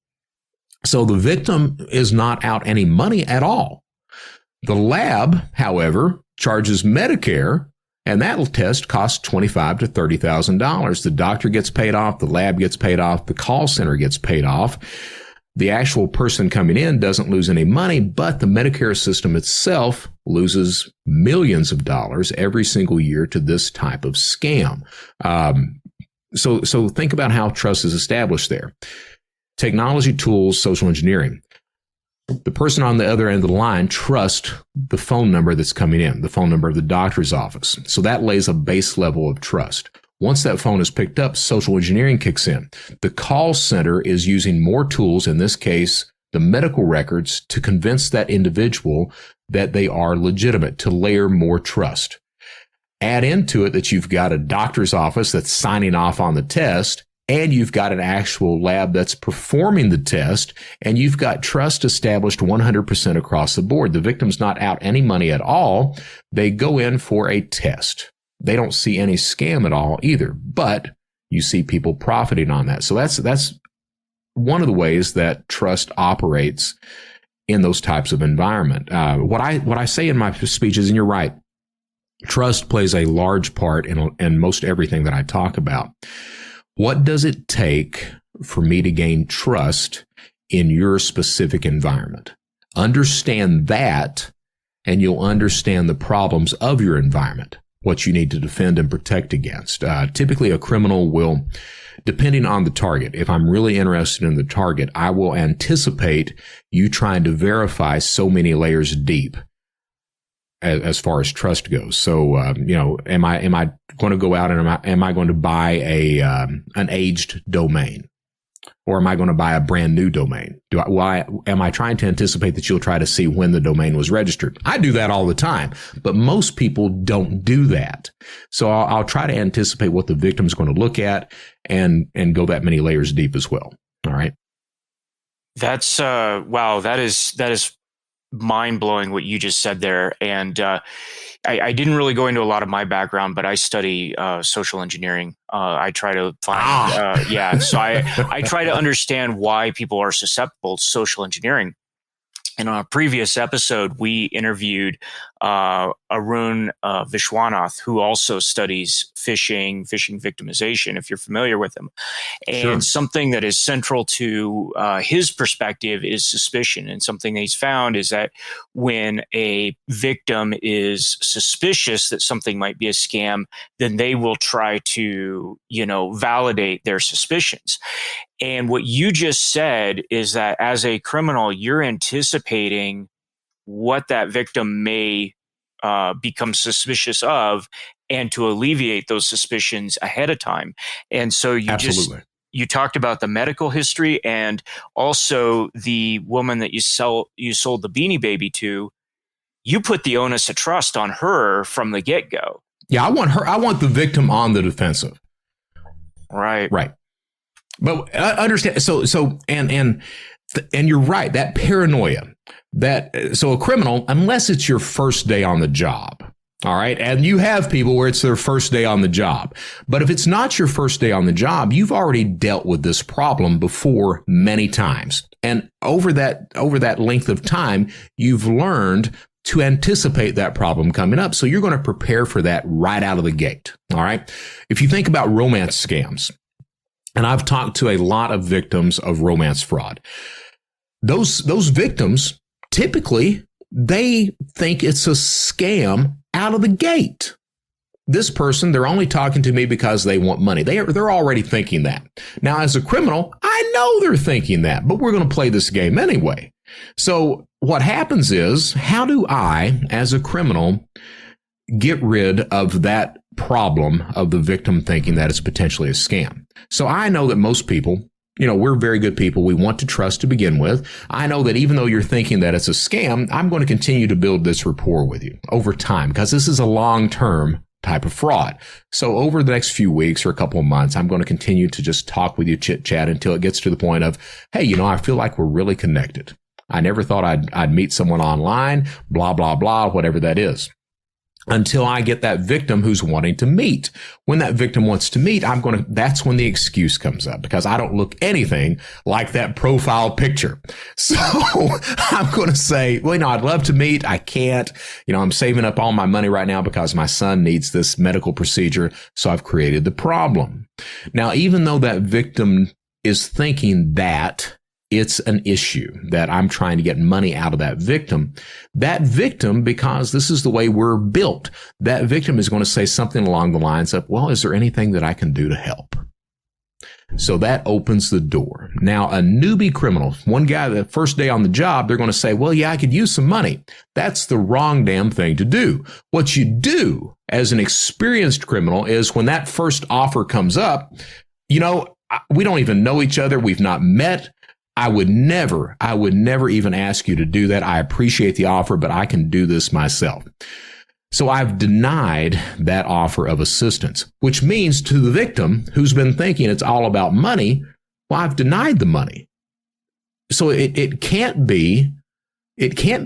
So the victim is not out any money at all. The lab, however, charges Medicare, and that test costs $25,000 to $30,000. The doctor gets paid off, the lab gets paid off, the call center gets paid off. The actual person coming in doesn't lose any money, but the Medicare system itself loses millions of dollars every single year to this type of scam. So think about how trust is established there. Technology, tools, social engineering. The person on the other end of the line trusts the phone number that's coming in, the phone number of the doctor's office. So that lays a base level of trust. Once that phone is picked up, social engineering kicks in. The call center is using more tools, in this case, the medical records, to convince that individual that they are legitimate, to layer more trust. Add into it that you've got a doctor's office that's signing off on the test, and you've got an actual lab that's performing the test, and you've got trust established 100% across the board. The victim's not out any money at all. They go in for a test. They don't see any scam at all either, but you see people profiting on that. So that's one of the ways that trust operates in those types of environment. What I say in my speeches, and you're right, trust plays a large part in most everything that I talk about. What does it take for me to gain trust in your specific environment. Understand that, and you'll understand the problems of your environment, what you need to defend and protect against. Typically, a criminal will, depending on the target, if I'm really interested in the target, I will anticipate you trying to verify so many layers deep as far as trust goes. So, am I going to go out and am I going to buy an aged domain? Or am I going to buy a brand new domain? Am I trying to anticipate that you'll try to see when the domain was registered? I do that all the time, but most people don't do that. So I'll try to anticipate what the victim's going to look at and go that many layers deep as well. All right. That's wow. That is mind blowing what you just said there. And I didn't really go into a lot of my background, but I study social engineering. I try to find, so I try to understand why people are susceptible to social engineering. And on a previous episode, we interviewed Arun Vishwanath, who also studies phishing victimization, if you're familiar with him. And sure. Something that is central to his perspective is suspicion. And something that he's found is that when a victim is suspicious that something might be a scam, then they will try to, validate their suspicions. And what you just said is that as a criminal, you're anticipating what that victim may become suspicious of, and to alleviate those suspicions ahead of time. And so you talked about the medical history, and also the woman that you sold the Beanie Baby to. You put the onus of trust on her from the get-go. Yeah, I want the victim on the defensive. Right. But understand. And you're right. That paranoia. So a criminal, unless it's your first day on the job, all right, and you have people where it's their first day on the job. But if it's not your first day on the job, you've already dealt with this problem before many times, and over that length of time, you've learned to anticipate that problem coming up. So you're going to prepare for that right out of the gate. All right. If you think about romance scams, and I've talked to a lot of victims of romance fraud, those victims, typically, they think it's a scam out of the gate. This person, they're only talking to me because they want money. They're already thinking that. Now, as a criminal, I know they're thinking that, but we're going to play this game anyway. So what happens is, how do I, as a criminal, get rid of that problem of the victim thinking that it's potentially a scam? So I know that most people, we're very good people. We want to trust to begin with. I know that even though you're thinking that it's a scam, I'm going to continue to build this rapport with you over time, because this is a long-term type of fraud. So over the next few weeks or a couple of months, I'm going to continue to just talk with you, chit chat, until it gets to the point of, hey, I feel like we're really connected. I never thought I'd meet someone online, blah, blah, blah, whatever that is, until I get that victim who's wanting to meet. When that victim wants to meet, that's when the excuse comes up, because I don't look anything like that profile picture. So I'm going to say, well, I'd love to meet. I can't, I'm saving up all my money right now because my son needs this medical procedure. So I've created the problem. Now, even though that victim is thinking that it's an issue, that I'm trying to get money out of that victim, because this is the way we're built, that victim is going to say something along the lines of, well, is there anything that I can do to help? So that opens the door. Now, a newbie criminal, one guy, the first day on the job, they're going to say, well, yeah, I could use some money. That's the wrong damn thing to do. What you do as an experienced criminal is, when that first offer comes up, we don't even know each other. We've not met. I would never even ask you to do that. I appreciate the offer, but I can do this myself. So I've denied that offer of assistance, which means to the victim who's been thinking it's all about money, well, I've denied the money. So it can't be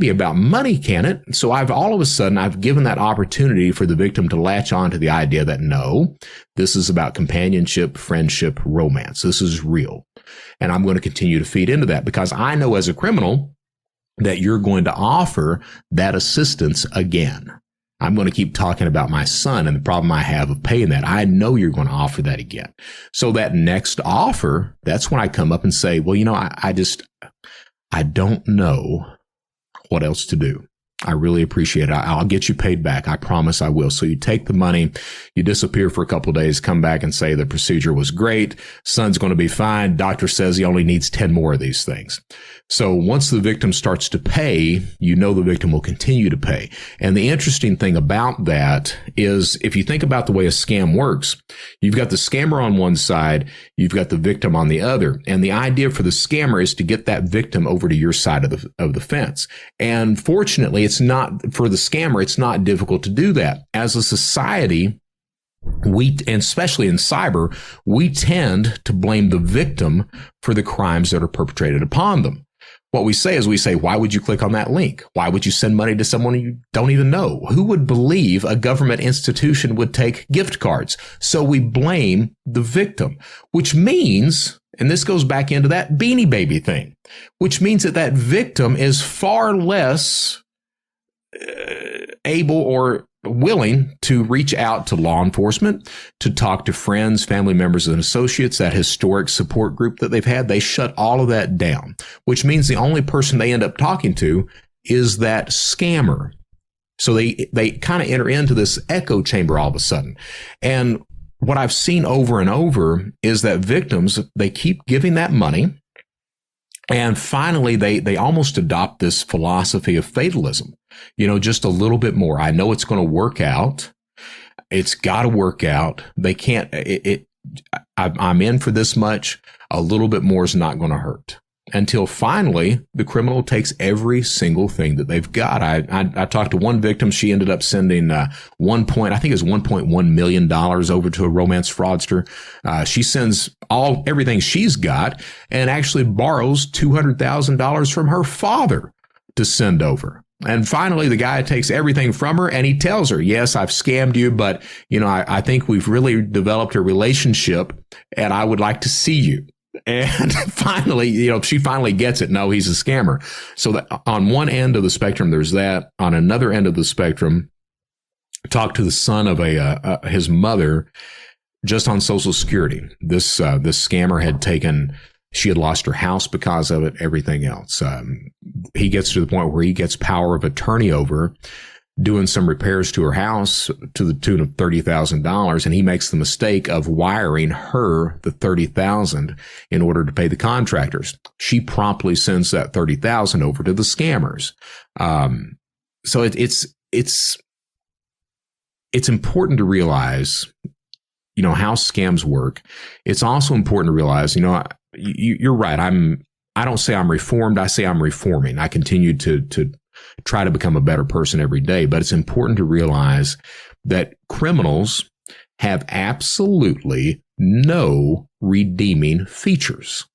about money, can it? So all of a sudden, I've given that opportunity for the victim to latch on to the idea that, no, this is about companionship, friendship, romance. This is real. And I'm going to continue to feed into that, because I know as a criminal that you're going to offer that assistance again. I'm going to keep talking about my son and the problem I have of paying that. I know you're going to offer that again. So that next offer, that's when I come up and say, well, I don't know what else to do. I really appreciate it. I'll get you paid back. I promise I will. So you take the money, you disappear for a couple of days, come back and say the procedure was great. Son's going to be fine. Doctor says he only needs 10 more of these things. So once the victim starts to pay, you know the victim will continue to pay. And the interesting thing about that is if you think about the way a scam works, you've got the scammer on one side, you've got the victim on the other. And the idea for the scammer is to get that victim over to your side of the fence. And fortunately, it's not for the scammer, it's not difficult to do that. As a society, and especially in cyber, we tend to blame the victim for the crimes that are perpetrated upon them. What we say is why would you click on that link? Why would you send money to someone you don't even know? Who would believe a government institution would take gift cards? So we blame the victim, which means, and this goes back into that Beanie Baby thing, which means that victim is far less able or willing to reach out to law enforcement, to talk to friends, family members, and associates, that historic support group that they've had. They shut all of that down, which means the only person they end up talking to is that scammer. So they kind of enter into this echo chamber all of a sudden. And what I've seen over and over is that victims, they keep giving that money. And finally, they almost adopt this philosophy of fatalism. Just a little bit more. I know it's going to work out. It's got to work out. They can't, I'm in for this much. A little bit more is not going to hurt. Until finally, the criminal takes every single thing that they've got. I talked to one victim. She ended up sending $1.1 million over to a romance fraudster. She sends everything she's got and actually borrows $200,000 from her father to send over. And finally, the guy takes everything from her and he tells her, yes, I've scammed you, but I think we've really developed a relationship and I would like to see you. And finally, she finally gets it. No, he's a scammer. So that on one end of the spectrum, there's that. On another end of the spectrum, talk to the son of his mother just on Social Security. This scammer had she had lost her house because of it, everything else. He gets to the point where he gets power of attorney over doing some repairs to her house to the tune of $30,000. And he makes the mistake of wiring her the $30,000 in order to pay the contractors. She promptly sends that $30,000 over to the scammers. So it's important to realize, how scams work. It's also important to realize, you're right. I don't say I'm reformed. I say I'm reforming. I continue to try to become a better person every day. But it's important to realize that criminals have absolutely no redeeming features.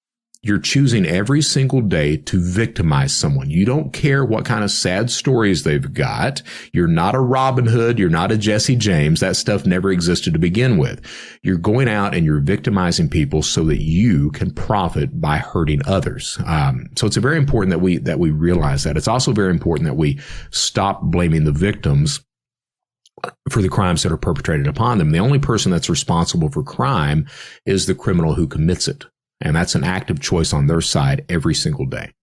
You're choosing every single day to victimize someone. You don't care what kind of sad stories they've got. You're not a Robin Hood. You're not a Jesse James. That stuff never existed to begin with. You're going out and you're victimizing people so that you can profit by hurting others. So it's very important that we realize that. It's also very important that we stop blaming the victims for the crimes that are perpetrated upon them. The only person that's responsible for crime is the criminal who commits it. And that's an active choice on their side every single day.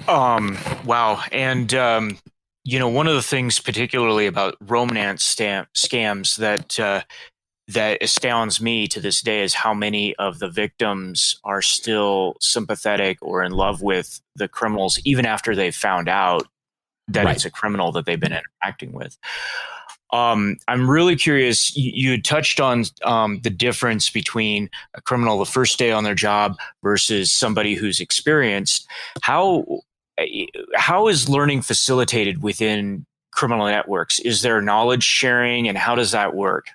Wow. And, one of the things particularly about romance scams that astounds me to this day is how many of the victims are still sympathetic or in love with the criminals, even after they've found out that it's a criminal that they've been interacting with. I'm really curious. You touched on the difference between a criminal the first day on their job versus somebody who's experienced. How is learning facilitated within criminal networks? Is there knowledge sharing, and how does that work?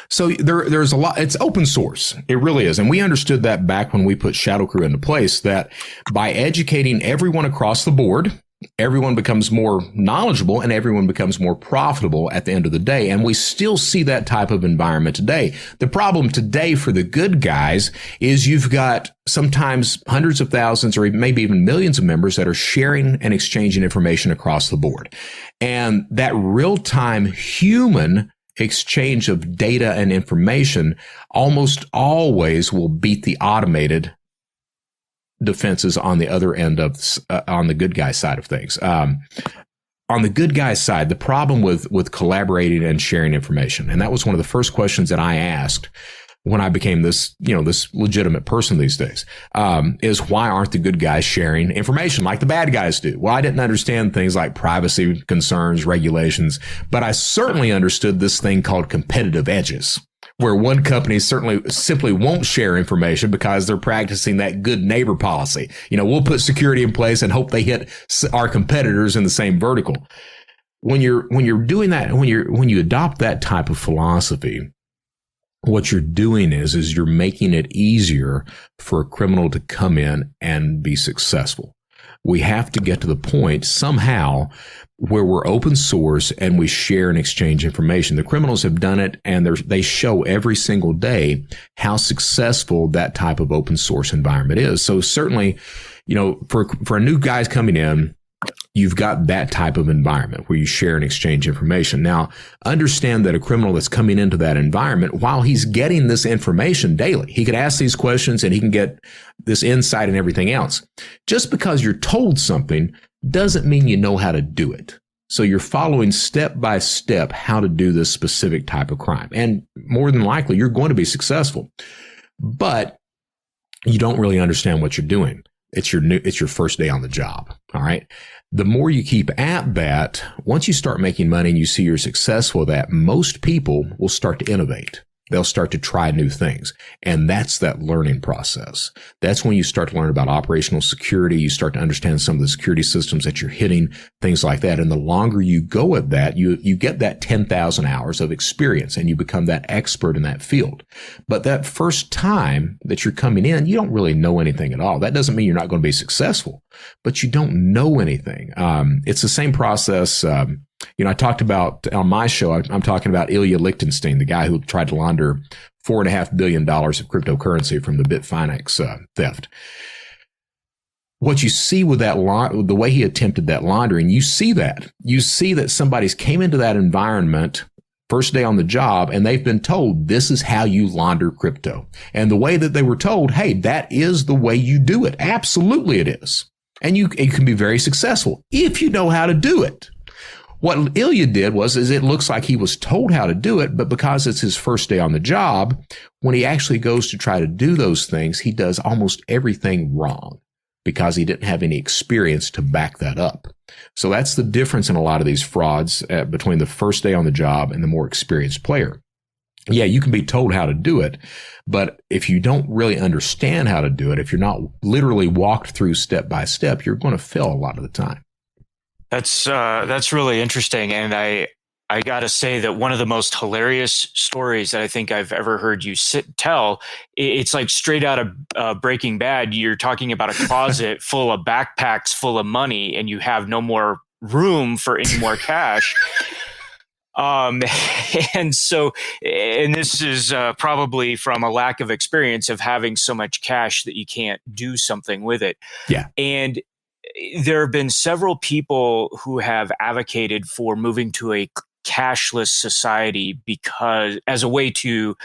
So there's a lot. It's open source. It really is. And we understood that back when we put ShadowCrew into place, that by educating everyone across the board, everyone becomes more knowledgeable and everyone becomes more profitable at the end of the day. And we still see that type of environment today. The problem today for the good guys is you've got sometimes hundreds of thousands or maybe even millions of members that are sharing and exchanging information across the board. And that real-time human exchange of data and information almost always will beat the automated defenses on the other end of on the good guy side of things. On the good guy side, the problem with collaborating and sharing information, and that was one of the first questions that I asked when I became this legitimate person these days, is why aren't the good guys sharing information like the bad guys do? Well, I didn't understand things like privacy concerns, regulations, but I certainly understood this thing called competitive edges, where one company simply won't share information because they're practicing that good neighbor policy. We'll put security in place and hope they hit our competitors in the same vertical. When you're doing that, when you adopt that type of philosophy, what you're doing is you're making it easier for a criminal to come in and be successful. We have to get to the point somehow where we're open source and we share and exchange information. The criminals have done it, and they show every single day how successful that type of open source environment is. So certainly, for a new guys coming in, you've got that type of environment where you share and exchange information. Now, understand that a criminal that's coming into that environment, while he's getting this information daily, he can ask these questions and he can get this insight and everything else. Just because you're told something doesn't mean you know how to do it. So you're following step by step how to do this specific type of crime. And more than likely, you're going to be successful. But you don't really understand what you're doing. It's your first day on the job. All right. The more you keep at that, once you start making money and you see you're successful at that, most people will start to innovate. They'll start to try new things. And that's that learning process. That's when you start to learn about operational security. You start to understand some of the security systems that you're hitting, things like that. And the longer you go at that, you get that 10,000 hours of experience and you become that expert in that field. But that first time that you're coming in, you don't really know anything at all. That doesn't mean you're not going to be successful, but you don't know anything. It's the same process. I talked about on my show, I'm talking about Ilya Lichtenstein, the guy who tried to launder $4.5 billion of cryptocurrency from the Bitfinex theft. What you see with the way he attempted that laundering, you see that somebody's came into that environment first day on the job and they've been told this is how you launder crypto. And the way that they were told, hey, that is the way you do it. Absolutely it is. And it can be very successful if you know how to do it. What Ilya did is it looks like he was told how to do it, but because it's his first day on the job, when he actually goes to try to do those things, he does almost everything wrong because he didn't have any experience to back that up. So that's the difference in a lot of these frauds between the first day on the job and the more experienced player. Yeah, you can be told how to do it, but if you don't really understand how to do it, if you're not literally walked through step by step, you're going to fail a lot of the time. That's really interesting, and I got to say that one of the most hilarious stories that I think I've ever heard you tell, it's like straight out of Breaking Bad. You're talking about a closet full of backpacks full of money, and you have no more room for any more cash. And this is probably from a lack of experience of having so much cash that you can't do something with it. Yeah, and there have been several people who have advocated for moving to a cashless society because as a way to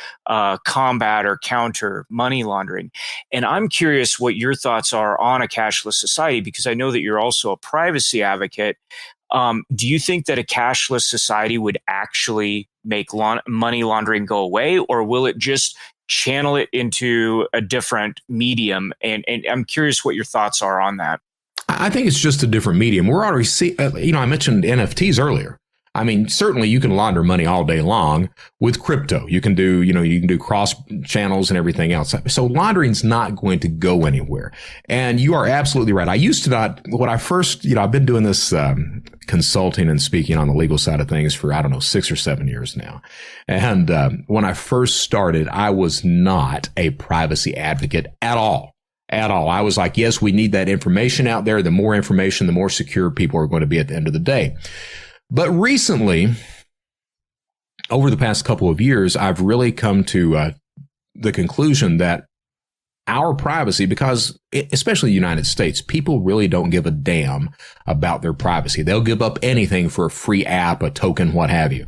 combat or counter money laundering. And I'm curious what your thoughts are on a cashless society, because I know that you're also a privacy advocate. Do you think that a cashless society would actually make money laundering go away, or will it just channel it into a different medium? And I'm curious what your thoughts are on that. I think it's just a different medium. We're already I mentioned NFTs earlier. I mean, certainly you can launder money all day long with crypto. You can do cross channels and everything else. So laundering's not going to go anywhere. And you are absolutely right. I used to not, when I first, I've been doing this, consulting and speaking on the legal side of things for, 6 or 7 years now. And, when I first started, I was not a privacy advocate at all. at all. I was like, yes, we need that information out there. The more information, the more secure people are going to be at the end of the day. But recently, over the past couple of years, I've really come to the conclusion that our privacy, because especially the United States, people really don't give a damn about their privacy. They'll give up anything for a free app, a token, what have you.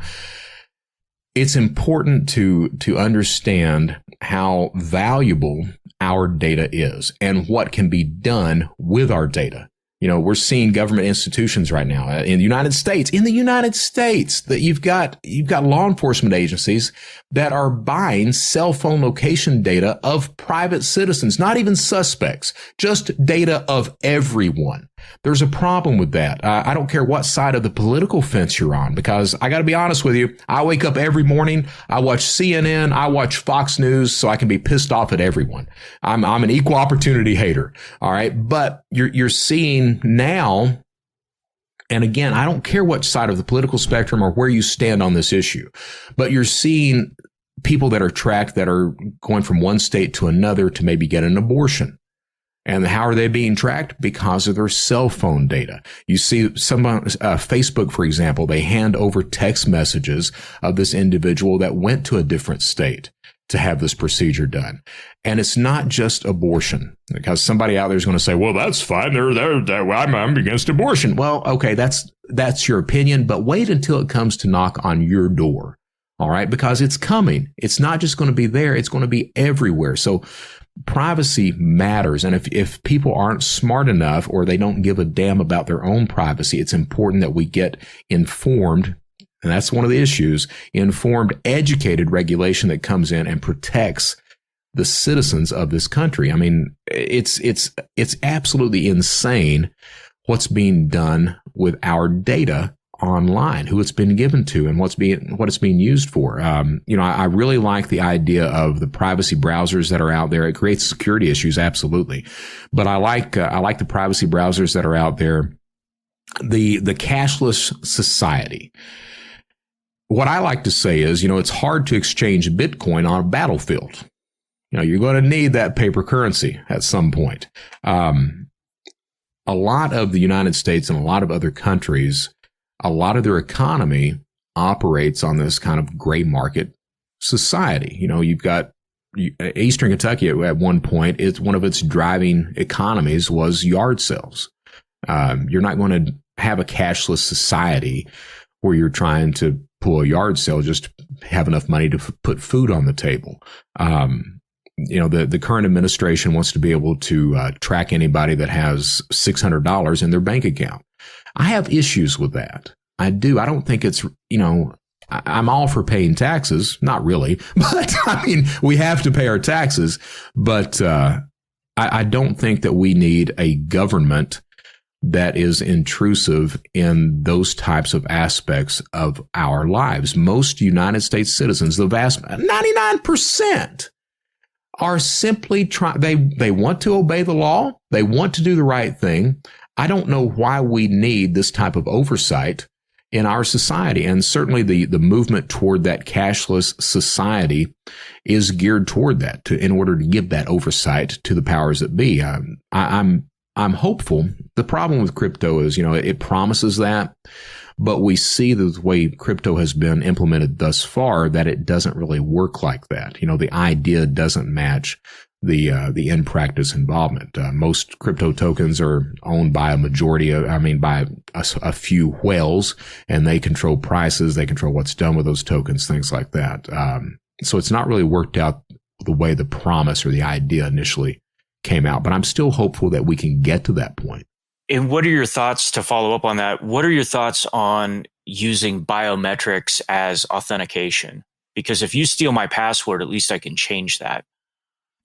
It's important to understand how valuable our data is and what can be done with our data. You know, we're seeing government institutions right now in the United States, that you've got law enforcement agencies that are buying cell phone location data of private citizens, not even suspects, just data of everyone. There's a problem with that. I don't care what side of the political fence you're on, because I got to be honest with you. I wake up every morning. I watch CNN. I watch Fox News so I can be pissed off at everyone. I'm an equal opportunity hater. All right. But you're seeing now, and again, I don't care what side of the political spectrum or where you stand on this issue, but you're seeing people that are tracked that are going from one state to another to maybe get an abortion. And how are they being tracked? Because of their cell phone data. You see someone, Facebook, for example, they hand over text messages of this individual that went to a different state to have this procedure done. And it's not just abortion, because somebody out there is going to say, well, that's fine. I'm against abortion. Well, okay, that's your opinion, but wait until it comes to knock on your door. All right, because it's coming. It's not just going to be there. It's going to be everywhere. So privacy matters. And if people aren't smart enough, or they don't give a damn about their own privacy, it's important that we get informed. And that's one of the issues, informed, educated regulation that comes in and protects the citizens of this country. I mean, it's absolutely insane what's being done with our data online, who it's been given to, and what it's being used for. I really like the idea of the privacy browsers that are out there. It creates security issues, absolutely, but I like the privacy browsers that are out there. The cashless society. What I like to say is, it's hard to exchange Bitcoin on a battlefield. You're going to need that paper currency at some point. A lot of the United States and a lot of other countries, a lot of their economy operates on this kind of gray market society. You've got Eastern Kentucky at one point, one of its driving economies was yard sales. You're not going to have a cashless society where you're trying to pull a yard sale just to have enough money to put food on the table. The current administration wants to be able to track anybody that has $600 in their bank account. I have issues with that. I do. I don't think it's, I'm all for paying taxes. Not really, but I mean, we have to pay our taxes. But I don't think that we need a government that is intrusive in those types of aspects of our lives. Most United States citizens, the vast 99%, are simply they want to obey the law. They want to do the right thing. I don't know why we need this type of oversight in our society. And certainly the movement toward that cashless society is geared toward that, in order to give that oversight to the powers that be. I'm hopeful. The problem with crypto is, it promises that, but we see the way crypto has been implemented thus far that it doesn't really work like that. The idea doesn't match the in practice involvement. Most crypto tokens are owned by by a few whales, and they control prices. They control what's done with those tokens, things like that. So it's not really worked out the way the promise or the idea initially came out, but I'm still hopeful that we can get to that point. And what are your thoughts, to follow up on that? What are your thoughts on using biometrics as authentication? Because if you steal my password, at least I can change that.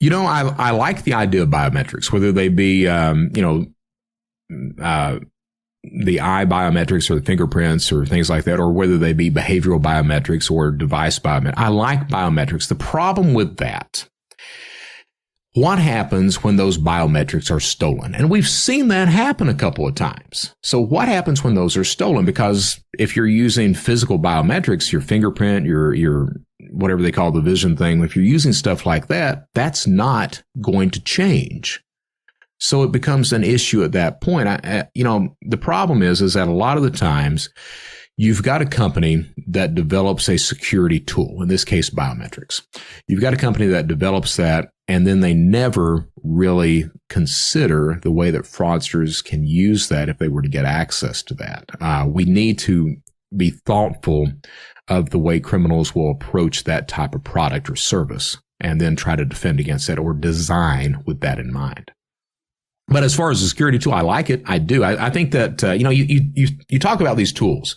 I like the idea of biometrics, whether they be, the eye biometrics or the fingerprints or things like that, or whether they be behavioral biometrics or device biometrics. I like biometrics. The problem with that, what happens when those biometrics are stolen? And we've seen that happen a couple of times. So what happens when those are stolen? Because if you're using physical biometrics, your fingerprint, your whatever they call the vision thing, if you're using stuff like that, that's not going to change. So it becomes an issue at that point. The problem is that a lot of the times you've got a company that develops a security tool, in this case, biometrics. You've got a company that develops that, and then they never really consider the way that fraudsters can use that if they were to get access to that. We need to be thoughtful of the way criminals will approach that type of product or service and then try to defend against it or design with that in mind. But as far as a security tool, I like it. I do. I think that, you talk about these tools.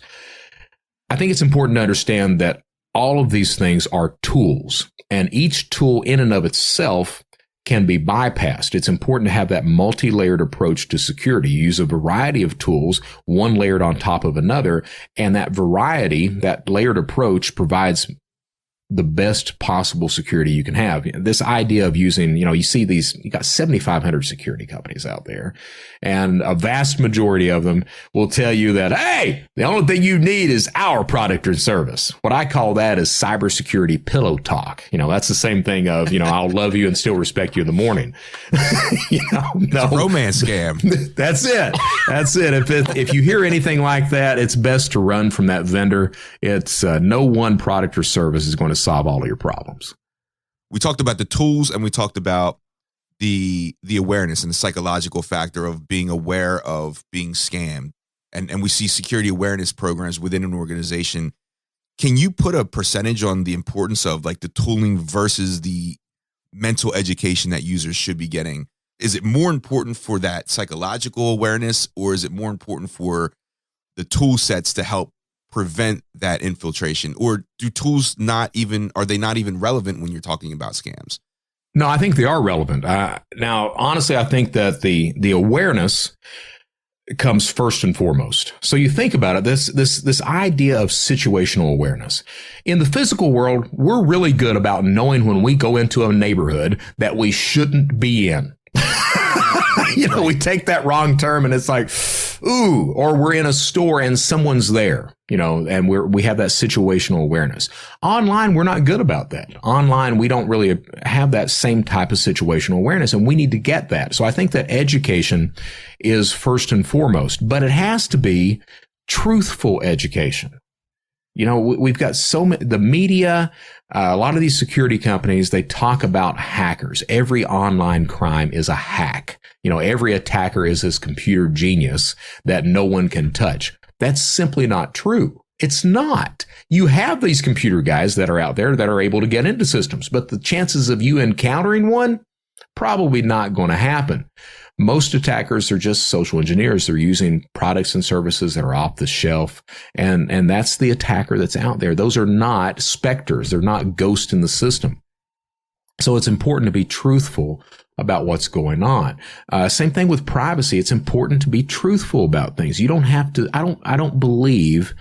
I think it's important to understand that all of these things are tools, and each tool in and of itself can be bypassed. It's important to have that multi-layered approach to security. You use a variety of tools, one layered on top of another, and that variety, that layered approach provides the best possible security you can have. This idea of using, you see these, you got 7,500 security companies out there, and a vast majority of them will tell you that, hey, the only thing you need is our product or service. What I call that is cybersecurity pillow talk. That's the same thing of, I'll love you and still respect you in the morning. No. It's a romance scam. That's it. That's it. If you hear anything like that, it's best to run from that vendor. It's no one product or service is going to solve all of your problems. We talked about the tools, and we talked about the awareness and the psychological factor of being aware of being scammed. And we see security awareness programs within an organization. Can you put a percentage on the importance of like the tooling versus the mental education that users should be getting? Is it more important for that psychological awareness, or is it more important for the tool sets to help prevent that infiltration? Or do tools are they not even relevant when you're talking about scams? No, I think they are relevant. Now, honestly, I think that the awareness comes first and foremost. So you think about it, this idea of situational awareness. In the physical world, we're really good about knowing when we go into a neighborhood that we shouldn't be in. We take that wrong term and it's like, ooh, or we're in a store and someone's there, and we have that situational awareness. Online, we're not good about that. Online, we don't really have that same type of situational awareness, and we need to get that. So I think that education is first and foremost, but it has to be truthful education. We've got so many, the media, a lot of these security companies, they talk about hackers. Every online crime is a hack. Every attacker is this computer genius that no one can touch. That's simply not true. It's not. You have these computer guys that are out there that are able to get into systems, but the chances of you encountering one, probably not going to happen. Most attackers are just social engineers. They're using products and services that are off the shelf. And that's the attacker that's out there. Those are not specters. They're not ghosts in the system. So it's important to be truthful about what's going on. Same thing with privacy. It's important to be truthful about things. You don't have to, I don't believe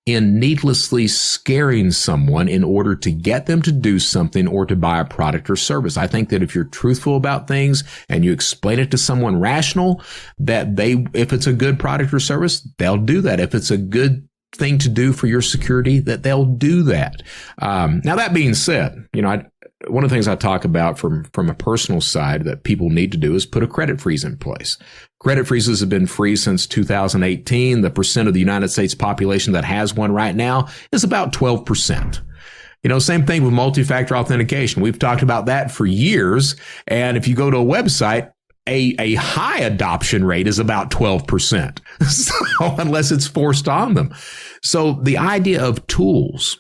in needlessly scaring someone in order to get them to do something or to buy a product or service. I think that if you're truthful about things and you explain it to someone rational, that if it's a good product or service, they'll do that. If it's a good thing to do for your security, that they'll do that. Now, that being said, one of the things I talk about from a personal side that people need to do is put a credit freeze in place. Credit freezes have been free since 2018. The percent of the United States population that has one right now is about 12%. Same thing with multi-factor authentication. We've talked about that for years. And if you go to a website, a high adoption rate is about 12%. So unless it's forced on them. So the idea of tools,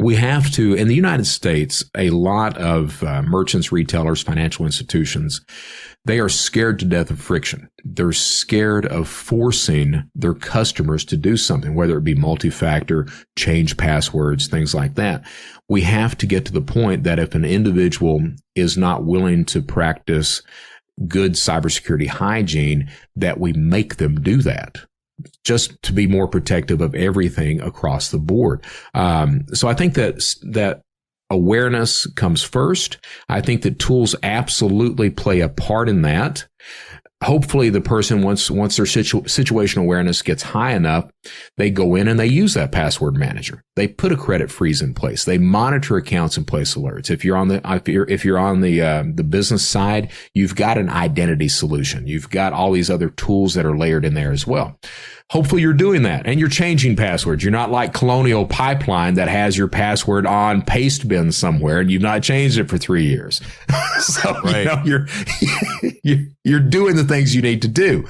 we have to, in the United States, a lot of merchants, retailers, financial institutions, they are scared to death of friction. They're scared of forcing their customers to do something, whether it be multi-factor, change passwords, things like that. We have to get to the point that if an individual is not willing to practice good cybersecurity hygiene, that we make them do that, just to be more protective of everything across the board. So I think that awareness comes first. I think that tools absolutely play a part in that. hopefully the person, once their situational awareness gets high enough, they go in and they use that password manager. They put a credit freeze in place. They monitor accounts and place alerts. If you're on the business side, you've got an identity solution. You've got all these other tools that are layered in there as well. Hopefully you're doing that and you're changing passwords. You're not like Colonial Pipeline that has your password on paste bin somewhere and you've not changed it for 3 years. So right. You're doing the things you need to do.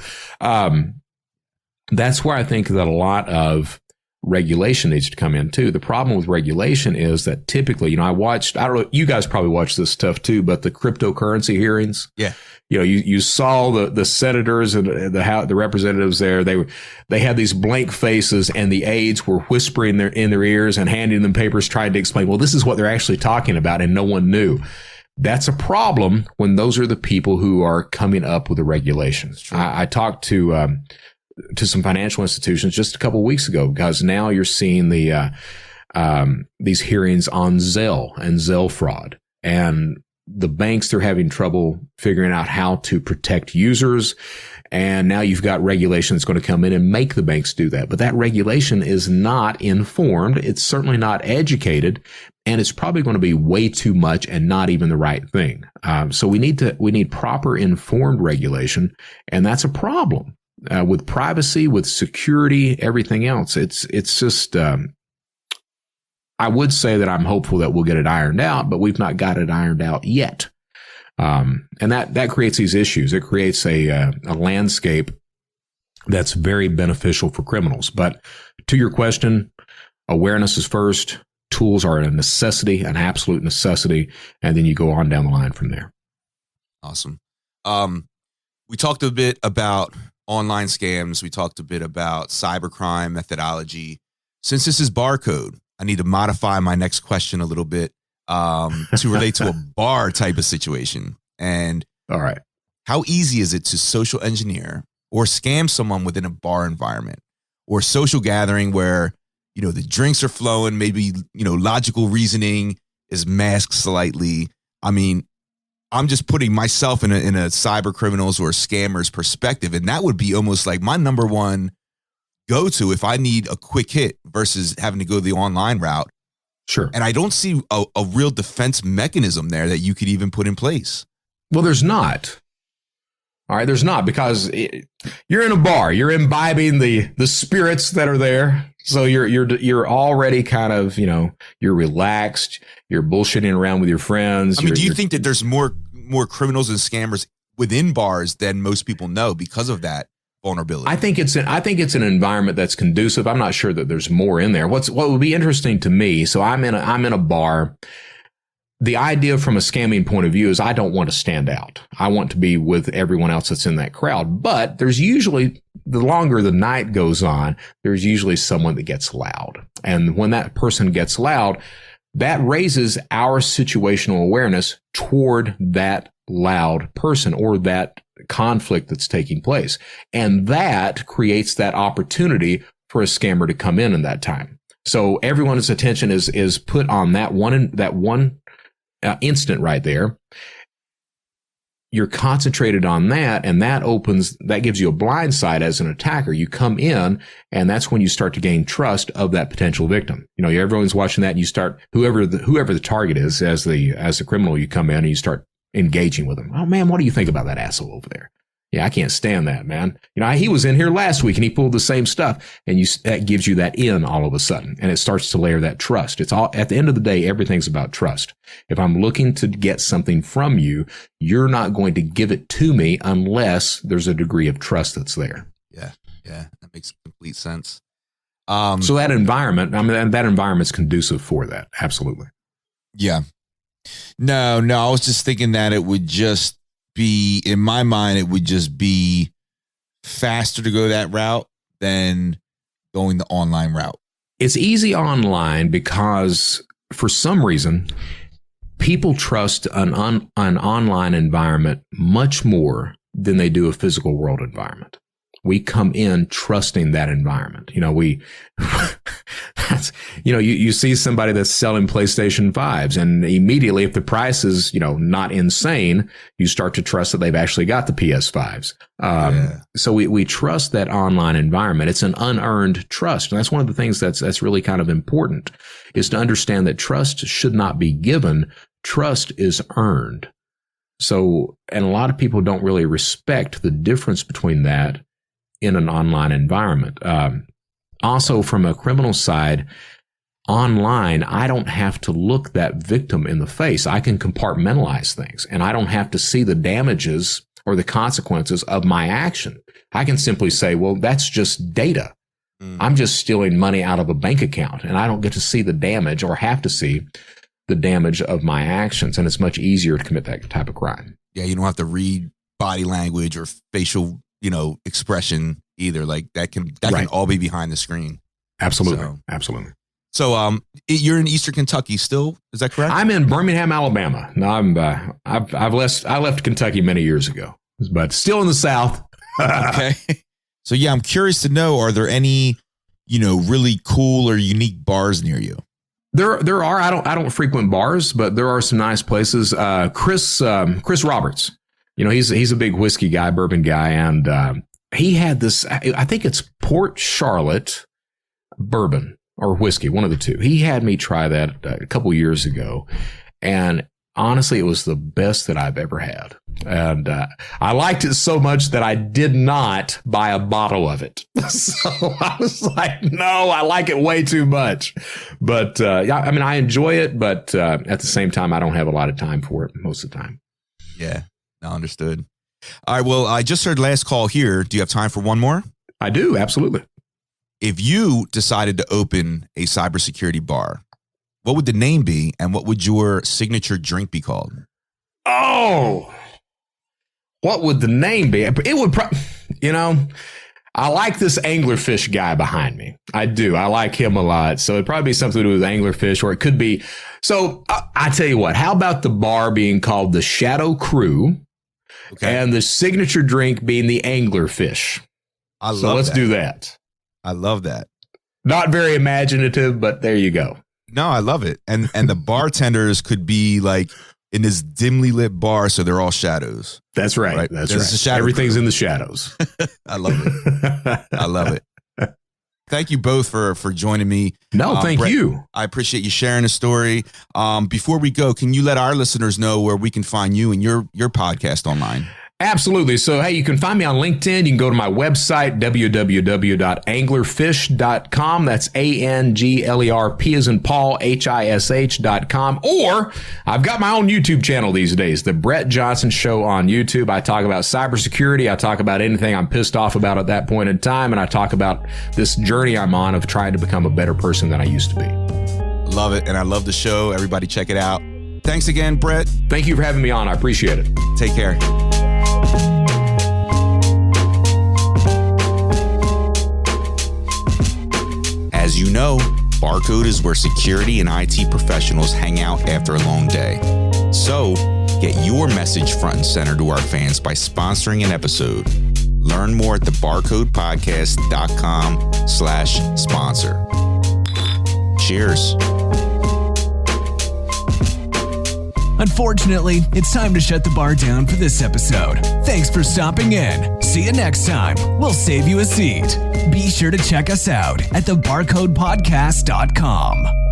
That's where I think that a lot of regulation needs to come in too. The problem with regulation is that typically, I don't know, you guys probably watch this stuff too, but the cryptocurrency hearings. Yeah. You saw the senators and the representatives there. They had these blank faces, and the aides were whispering in their ears and handing them papers, trying to explain, well, this is what they're actually talking about, and no one knew. That's a problem when those are the people who are coming up with the regulations. I talked to some financial institutions just a couple of weeks ago, because now you're seeing these hearings on Zelle and Zelle fraud, and the banks, they're having trouble figuring out how to protect users. And now you've got regulation that's going to come in and make the banks do that. But that regulation is not informed. It's certainly not educated. And it's probably going to be way too much and not even the right thing. So we need proper informed regulation. And that's a problem with privacy, with security, everything else. It's just, I would say that I'm hopeful that we'll get it ironed out, but we've not got it ironed out yet. And that creates these issues. It creates a landscape that's very beneficial for criminals. But to your question, awareness is first. Tools are a necessity, an absolute necessity. And then you go on down the line from there. Awesome. We talked a bit about online scams. We talked a bit about cybercrime methodology. Since this is barcode, I need to modify my next question a little bit to relate to a bar type of situation. And all right, how easy is it to social engineer or scam someone within a bar environment or social gathering where, the drinks are flowing, maybe, logical reasoning is masked slightly. I mean, I'm just putting myself in a cyber criminals or scammers perspective. And that would be almost like my number one go-to if I need a quick hit versus having to go the online route. Sure. And I don't see a real defense mechanism there that you could even put in place. Well, there's not. All right, there's not, because you're in a bar, you're imbibing the spirits that are there. So you're already kind of, you're relaxed, you're bullshitting around with your friends. I mean, do you think that there's more criminals and scammers within bars than most people know because of that vulnerability? I think it's an environment that's conducive. I'm not sure that there's more in there. What would be interesting to me, so I'm in a bar. The idea from a scamming point of view is I don't want to stand out. I want to be with everyone else that's in that crowd. But there's usually, the longer the night goes on, there's usually someone that gets loud. And when that person gets loud, that raises our situational awareness toward that loud person or that conflict that's taking place. And that creates that opportunity for a scammer to come in that time. So everyone's attention is put on that one instant right there. You're concentrated on that, and that gives you a blind side as an attacker. You come in, and that's when you start to gain trust of that potential victim. Everyone's watching that, and you start, whoever the target is, as the criminal, you come in and you start engaging with them. Oh man, what do you think about that asshole over there? Yeah, I can't stand that, man. He was in here last week and he pulled the same stuff, and that gives you that in all of a sudden, and it starts to layer that trust. It's all, at the end of the day, everything's about trust. If I'm looking to get something from you, you're not going to give it to me unless there's a degree of trust that's there. Yeah, that makes complete sense. So that environment's conducive for that. Absolutely. Yeah. No, I was just thinking that it would just be, in my mind, it would just be faster to go that route than going the online route. It's easy online because for some reason, people trust an online environment much more than they do a physical world environment. we come in trusting that environment. You see somebody that's selling PlayStation 5s, and immediately, if the price is, not insane, you start to trust that they've actually got the PS5s. So we trust that online environment. It's an unearned trust. And that's one of the things that's really kind of important, is to understand that trust should not be given. Trust is earned. So, and a lot of people don't really respect the difference between that in an online environment. Also, from a criminal side, online, I don't have to look that victim in the face. I can compartmentalize things, and I don't have to see the damages or the consequences of my action. I can simply say, well, that's just data. I'm just stealing money out of a bank account, and I don't get to see the damage or have to see the damage of my actions. And it's much easier to commit that type of crime. Yeah, you don't have to read body language or facial, expression either. Like that can all be behind the screen. Absolutely. So you're in Eastern Kentucky still, is that correct? I'm in Birmingham, Alabama. No, I left Kentucky many years ago, but still in the South. Okay. So I'm curious to know, are there any, really cool or unique bars near you? There are. I don't frequent bars, but there are some nice places. Chris Roberts, he's a big whiskey guy, bourbon guy, and he had this. I think it's Port Charlotte bourbon or whiskey, one of the two. He had me try that a couple years ago, and honestly, it was the best that I've ever had. And I liked it so much that I did not buy a bottle of it. So I was like, no, I like it way too much. But I enjoy it, but at the same time, I don't have a lot of time for it most of the time. Yeah, no, understood. All right, well, I just heard last call here. Do you have time for one more? I do, absolutely. If you decided to open a cybersecurity bar, what would the name be, and what would your signature drink be called? Oh, what would the name be? It would I like this anglerfish guy behind me. I do. I like him a lot. So it'd probably be something to do with anglerfish, or it could be. So I tell you what, how about the bar being called the ShadowCrew, and the signature drink being the anglerfish? Let's do that. I love that. Not very imaginative, but there you go. No, I love it. And the bartenders could be like in this dimly lit bar, so they're all shadows. That's right. That's right. Everything's in the shadows. I love it. I love it. Thank you both for joining me. No, thank Brett, you. I appreciate you sharing the story. Before we go, can you let our listeners know where we can find you and your podcast online? Absolutely. So, hey, you can find me on LinkedIn. You can go to my website, www.anglerfish.com. That's ANGLERP as in Paul, HISH.com. Or I've got my own YouTube channel these days, The Brett Johnson Show on YouTube. I talk about cybersecurity. I talk about anything I'm pissed off about at that point in time. And I talk about this journey I'm on of trying to become a better person than I used to be. Love it. And I love the show. Everybody check it out. Thanks again, Brett. Thank you for having me on. I appreciate it. Take care. As you know, Barcode is where security and IT professionals hang out after a long day. So, get your message front and center to our fans by sponsoring an episode. Learn more at thebarcodepodcast.com/sponsor. Cheers. Unfortunately, it's time to shut the bar down for this episode. Thanks for stopping in. See you next time. We'll save you a seat. Be sure to check us out at thebarcodepodcast.com.